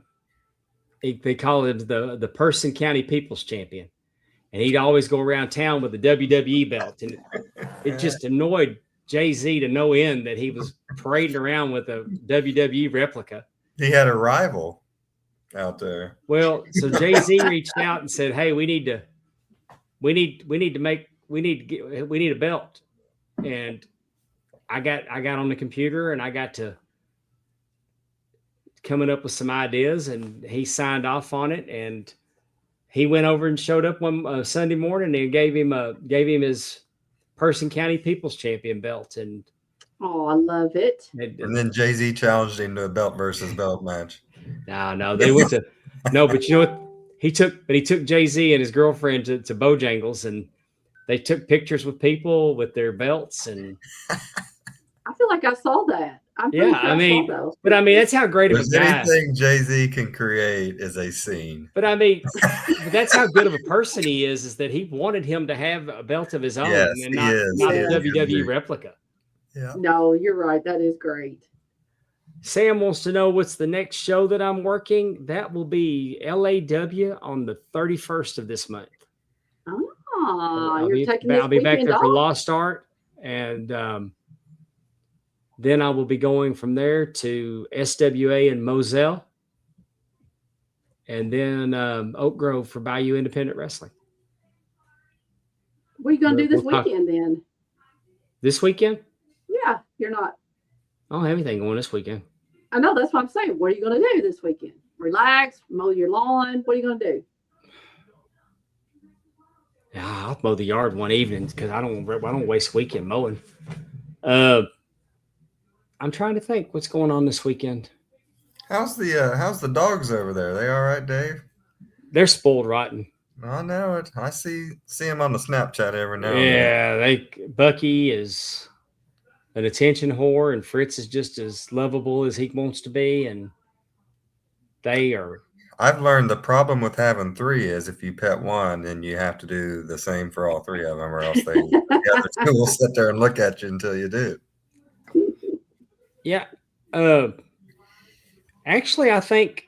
they call him the Person County People's Champion. And he'd always go around town with the WWE belt, and it just annoyed Jay-Z to no end that he was parading around with a WWE replica. He had a rival out there. Well, so Jay-Z reached out and said, "Hey, we need a belt." And I got on the computer and I got to coming up with some ideas, and he signed off on it, and he went over and showed up one Sunday morning and gave him his Person County People's Champion belt. And oh, I love it. And then Jay-Z challenged him to a belt versus belt match. No, they went to no, but you know what? He took Jay-Z and his girlfriend to Bojangles, and they took pictures with people with their belts. And I feel like I saw that. But I mean, that's how great of a guy. Anything Jay-Z can create is a scene. But I mean, that's how good of a person he is that he wanted him to have a belt of his own, and not a WWE replica. Yeah. No, you're right. That is great. Sam wants to know what's the next show that I'm working. That will be LAW on the 31st of this month. Oh, I'll be back there for Lost Art, and then I will be going from there to SWA in Moselle, and then Oak Grove for Bayou Independent Wrestling. What are you going to do this weekend then? This weekend? Yeah, you're not. I don't have anything going this weekend. I know, that's what I'm saying. What are you going to do this weekend? Relax, mow your lawn. What are you going to do? Yeah, I'll mow the yard one evening because I don't waste weekend mowing. I'm trying to think what's going on this weekend. How's the dogs over there? They all right, Dave? They're spoiled rotten. I know it. I see them on the Snapchat every now and then. Yeah, Bucky is an attention whore, and Fritz is just as lovable as he wants to be, and they are. I've learned the problem with having three is if you pet one, then you have to do the same for all three of them, or else the other two will sit there and look at you until you do. Yeah. Actually, I think.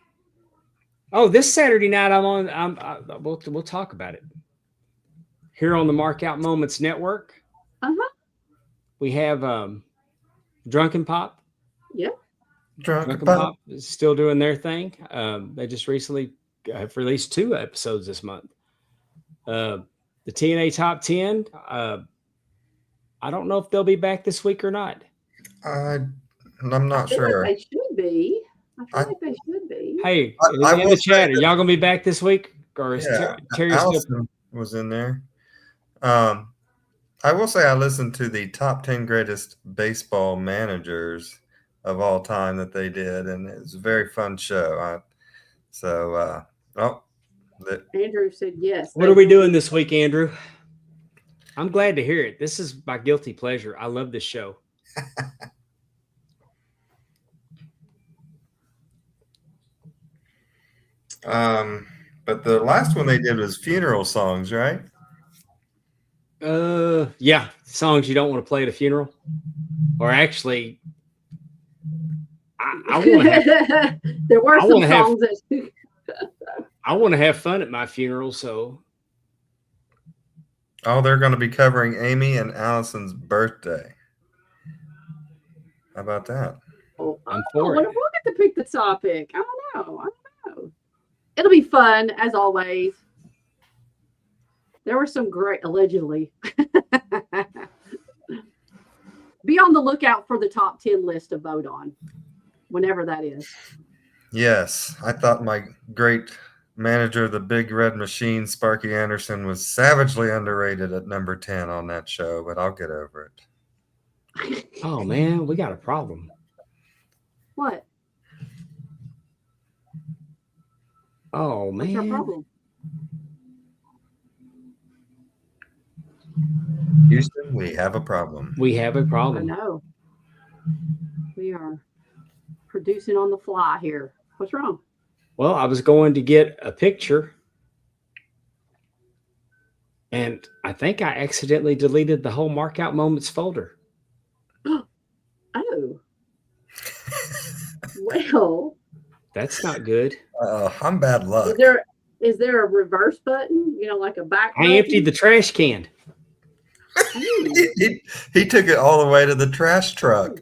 Oh, this Saturday night I'm on. We'll talk about it here on the Mark Out Moments Network. We have Drunken Pop. Yeah. Drunken Pop Pop is still doing their thing. They just recently have released 2 episodes this month. The TNA Top 10. I don't know if they'll be back this week or not. I'm not I feel sure. like they should be. I feel like they should be. Hey, I in will the chat, say are y'all gonna be back this week? Or is Yeah, Terry still? Allison was in there. I will say I listened to the top 10 greatest baseball managers of all time that they did, and it was a very fun show. Andrew said yes. What are we doing this week, Andrew? I'm glad to hear it. This is my guilty pleasure. I love this show. But the last one they did was funeral songs, right? Yeah, songs you don't want to play at a funeral, or actually, I want to have. There were some songs that. I want to have fun at my funeral, so. Oh, they're going to be covering Amy and Allison's birthday. How about that? I'm for it. We'll get to pick the topic. I don't know. It'll be fun as always. There were some great, allegedly. Be on the lookout for the top 10 list to vote on, whenever that is. Yes, I thought my great manager of the Big Red Machine, Sparky Anderson, was savagely underrated at number 10 on that show, but I'll get over it. Oh, man, we got a problem. What? Oh, man. What's your problem? Houston, we have a problem. We have a problem. I know. We are producing on the fly here. What's wrong? Well, I was going to get a picture, and I think I accidentally deleted the whole Mark Out Moments folder. Oh. Well. That's not good. I'm bad luck. Is there a reverse button? You know, like a back button? I emptied the trash can. he took it all the way to the trash truck.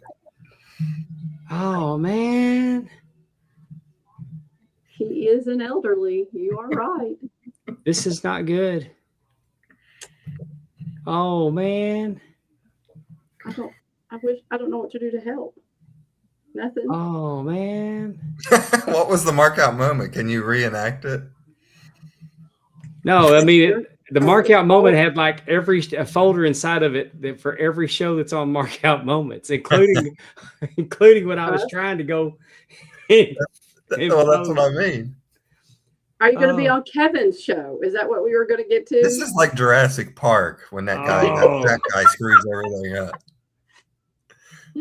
Oh, man. He is an elderly. You are right. This is not good. Oh, man. I don't know what to do to help. Nothing. Oh, man. What was the Mark Out moment? Can you reenact it? No, I mean, the Mark Out moment had like a folder inside of it for every show that's on Mark Out Moments, including when I was trying to go. Well, that's what I mean. Are you going to be on Kevin's show? Is that what we were going to get to? This is like Jurassic Park when that guy screws everything up.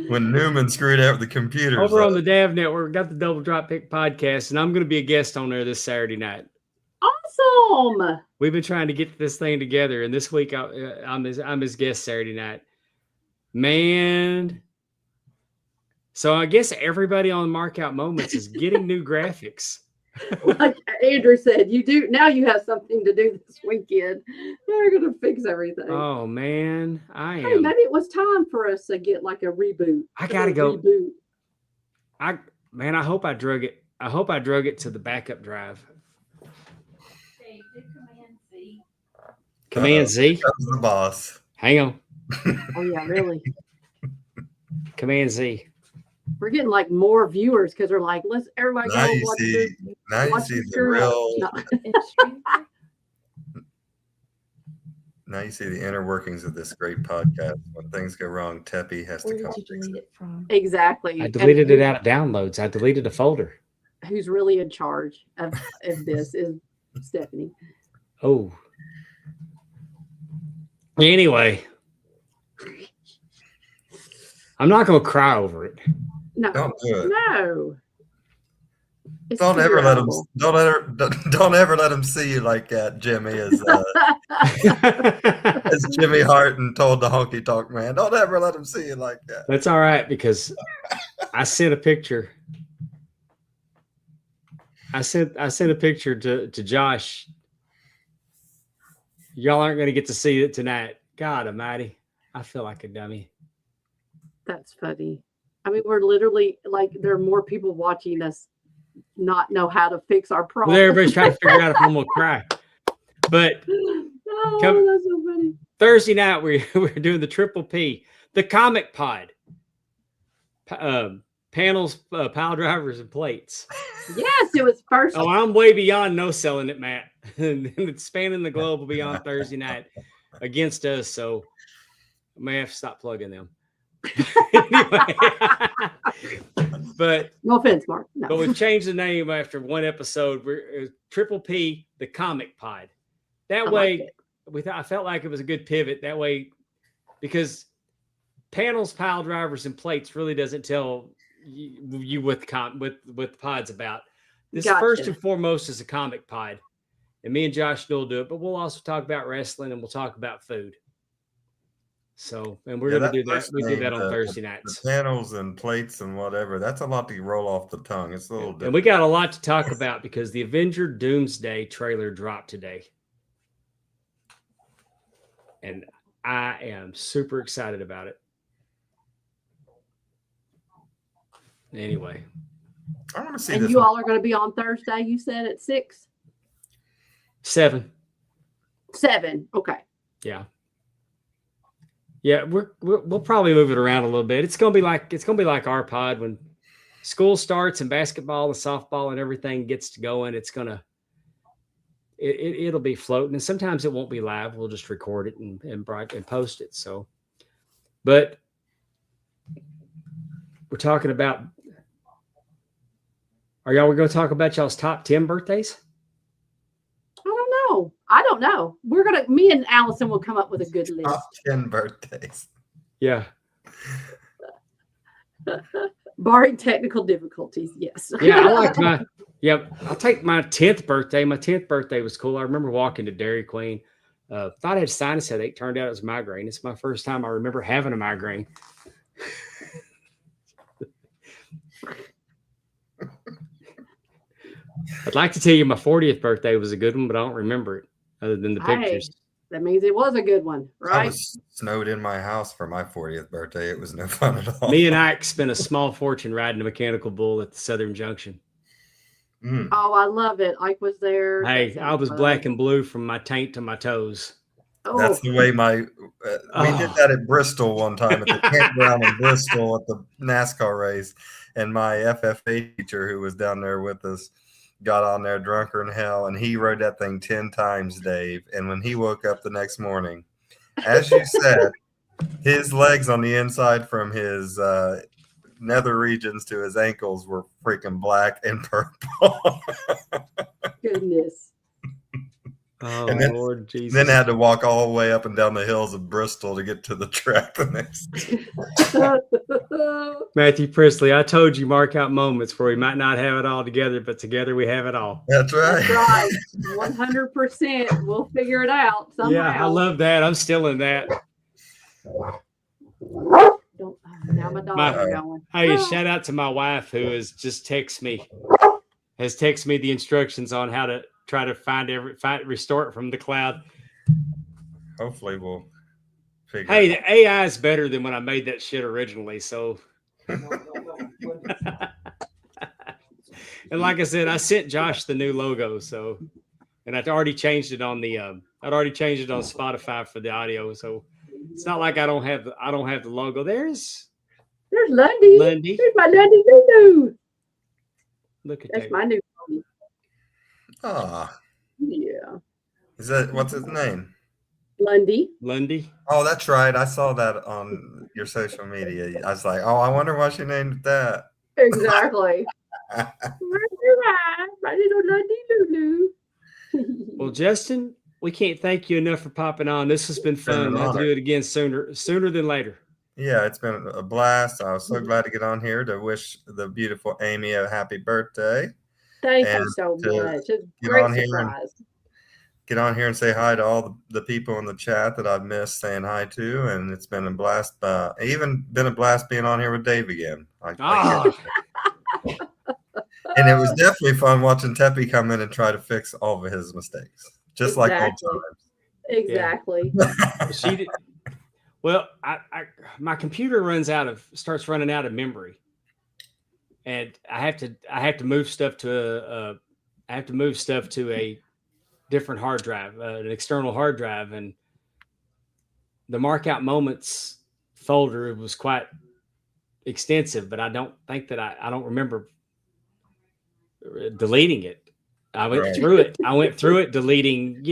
When Newman screwed up the computers. Over on the DAV Network, we got the Double Drop Pick podcast, and I'm going to be a guest on there this Saturday night. Awesome. We've been trying to get this thing together, and this week I'm his guest Saturday night. Man. So I guess everybody on Mark Out Moments is getting new graphics. Like Andrew said, now you have something to do this weekend. They're going to fix everything. Oh, man. Hey, maybe it was time for us to get like a reboot. I got to go. Reboot. I hope I drug it. I hope I drug it to the backup drive. Command Z. That was the boss. Hang on. Oh, yeah, really? Command Z. We're getting like more viewers because they're like, let's everybody Now go you watch see, this. now you see the real. Now you see the inner workings of this great podcast. When things go wrong, Teppy has to come. Where did you delete it from? Exactly. I deleted it out of downloads. I deleted a folder. Who's really in charge of this is Stephanie. Oh. Anyway. I'm not going to cry over it. No. Don't do it. No. It's Don't ever let him. terrible. Don't ever let him see you like that, Jimmy. As As Jimmy Harton told the honky tonk man, don't ever let him see you like that. That's all right, because I sent a picture. I sent a picture to Josh. Y'all aren't going to get to see it tonight. God almighty. I feel like a dummy. That's funny. I mean, we're literally like, there are more people watching us not know how to fix our problem. Well, everybody's trying to figure out if I'm going to cry. But that's so funny. Thursday night, we're doing the Triple P, the comic pod. Panels, pile drivers, and plates. Yes, it was first. Oh, I'm way beyond no selling it, Matt. It's spanning the globe will be on Thursday night against us, so I may have to stop plugging them. Anyway, but no offense, Mark. No. But we've changed the name after one episode. We're Triple P, the comic pod. That way, I felt like it was a good pivot. That way, because panels, pile drivers, and plates really doesn't tell you what the pod's about. This first and foremost is a comic pod, and me and Josh will do it. But we'll also talk about wrestling, and we'll talk about food. So, and we're going to do that. We do that on Thursday nights. The panels and plates and whatever. That's a lot to roll off the tongue. It's a little different. And we got a lot to talk about because the Avenger Doomsday trailer dropped today. And I am super excited about it. Anyway. I want to see and this. You all are going to be on Thursday, you said at 6? 7. 7. Okay. Yeah. Yeah, we'll probably move it around a little bit. It's gonna be like our pod when school starts and basketball and softball and everything gets going. It'll be floating, and sometimes it won't be live. We'll just record it and post it. So, but we're talking about. We're going to talk about y'all's top 10 birthdays? I don't know. Me and Allison will come up with a good list. Top 10 birthdays. Yeah. Barring technical difficulties, yes. Yeah, I'll take my 10th birthday. My 10th birthday was cool. I remember walking to Dairy Queen. Thought I had sinus headache. Turned out it was migraine. It's my first time I remember having a migraine. I'd like to tell you my 40th birthday was a good one, but I don't remember it other than the pictures. That means it was a good one, right? I was snowed in my house for my 40th birthday. It was no fun at all. Me and Ike spent a small fortune riding a mechanical bull at the Southern Junction. Mm. Oh, I love it. Ike was there. Hey, I was black and blue from my taint to my toes. Oh. That's the way we did that at Bristol one time at the campground in Bristol at the NASCAR race. And my FFA teacher who was down there with us got on there drunker than hell, and he rode that thing 10 times, Dave. And when he woke up the next morning, as you said, his legs on the inside from his nether regions to his ankles were freaking black and purple. Goodness. Oh, and then, Lord Jesus. Then had to walk all the way up and down the hills of Bristol to get to the track the next day. Matthew Priestley, I told you mark out moments where we might not have it all together, but together we have it all. That's right. That's right. 100%. We'll figure it out somehow. Yeah, I love that. I'm still in that. Now my dog is going. Hey, shout out to my wife who has just texted me the instructions on how to try to restore it from the cloud. Hopefully we'll figure Hey, it out. the AI is better than when I made that shit originally. So, and like I said, I sent Josh the new logo. So, and I'd already changed it on Spotify for the audio. So it's not like I don't have the logo. There's Lundy. There's my Lundy Lulu. Look at That's that. my new pony. Ah, Yeah. is that what's his name? Lundy. Oh, that's right. I saw that on your social media. I was like, oh, I wonder why she named it that. Exactly. My little Lundy Lulu. Well, Justin, we can't thank you enough for popping on. This has been fun. We'll do it again sooner than later. Yeah, it's been a blast. I was so glad to get on here to wish the beautiful Amy a happy birthday. Thank you so much. It's a great surprise. get on here and say hi to all the people in the chat that I've missed saying hi to, and it's been a blast. Even been a blast being on here with Dave again. And it was definitely fun watching Teppy come in and try to fix all of his mistakes, just like old times. Exactly. Yeah. She did. Well, my computer starts running out of memory, and I have to move stuff to a different hard drive, an external hard drive, and the Markout Moments folder was quite extensive, but I don't think that I don't remember deleting it. I went through it, deleting,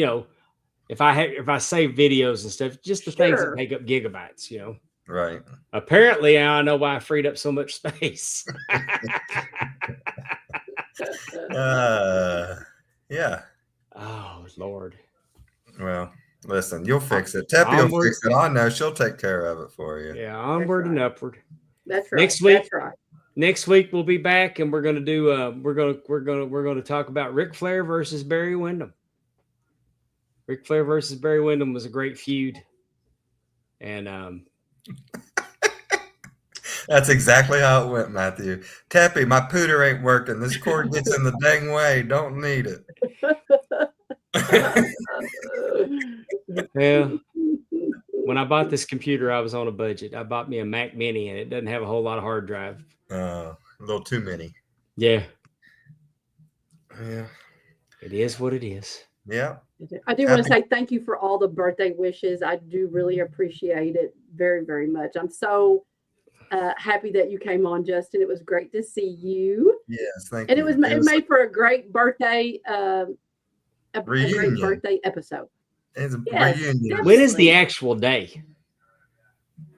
if I save videos and stuff, just the things that take up gigabytes, Right. Apparently, I know why I freed up so much space. Yeah. Oh, Lord. Well, listen, you'll fix it. Teppy will fix it. I know she'll take care of it for you. Yeah, onward and upward. That's right. Next week we'll be back, and we're gonna do we're gonna talk about Ric Flair versus Barry Windham. Ric Flair versus Barry Windham was a great feud, and that's exactly how it went, Matthew. Teppy, my pooter ain't working. This cord gets in the dang way. Don't need it. Yeah. When I bought this computer, I was on a budget. I bought me a Mac Mini, and it doesn't have a whole lot of hard drive. A little too many. Yeah. Yeah. It is what it is. Yeah. I do want to say thank you for all the birthday wishes. I do really appreciate it very, very much. I'm so happy that you came on, Justin. It was great to see you. Yes, thank you. And it made for a great birthday, a great birthday episode. It's a reunion. Definitely. When is the actual day?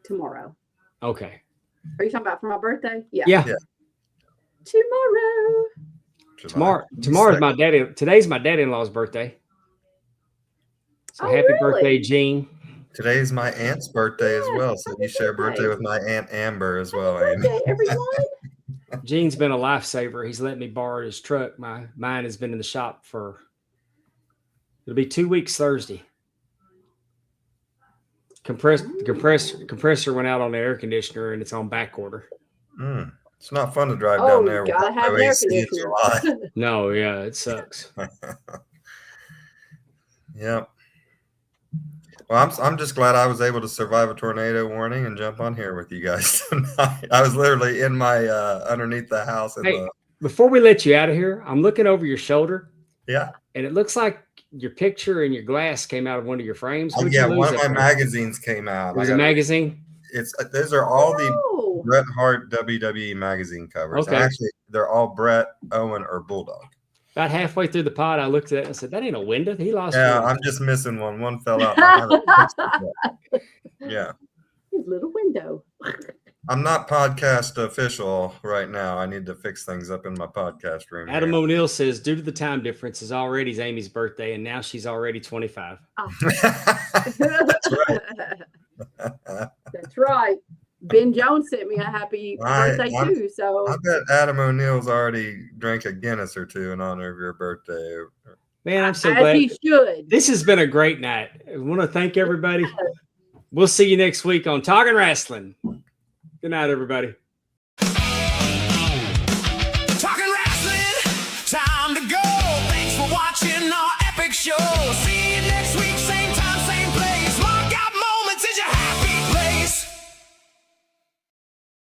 Tomorrow. Okay. Are you talking about for my birthday? Yeah. Tomorrow's my daddy. Today's my daddy-in-law's birthday. So happy birthday, Gene. Today's my aunt's birthday as well. So you share birthday with my Aunt Amber as well, Amy. Birthday, everyone. Gene's been a lifesaver. He's let me borrow his truck. Mine has been in the shop it'll be 2 weeks Thursday. Compressor went out on the air conditioner, and it's on back order. It's not fun to drive down there. You gotta have air conditioner. No, yeah, it sucks. Yep. Well, I'm just glad I was able to survive a tornado warning and jump on here with you guys tonight. I was literally in my underneath the house. Before we let you out of here, I'm looking over your shoulder. Yeah. And it looks like your picture and your glass came out of one of your frames. Yeah, one of my magazines came out. It was a magazine? Those are all the Bret Hart WWE magazine covers. Okay. Actually, they're all Bret, Owen, or Bulldog. About halfway through the pod, I looked at it and said, that ain't a window. He lost one. I'm just missing one. One fell out. Yeah. His little window. I'm not podcast official right now. I need to fix things up in my podcast room. Adam O'Neill says, due to the time difference, it's already Amy's birthday, and now she's already 25. Oh. That's right. That's right. Ben Jones sent me a happy birthday too. So I bet Adam O'Neill's already drank a Guinness or two in honor of your birthday. Man, I'm so glad. He should. This has been a great night. I want to thank everybody. We'll see you next week on Talking Rasslin. Good night, everybody. Talking Rasslin, time to go. Thanks for watching our epic show.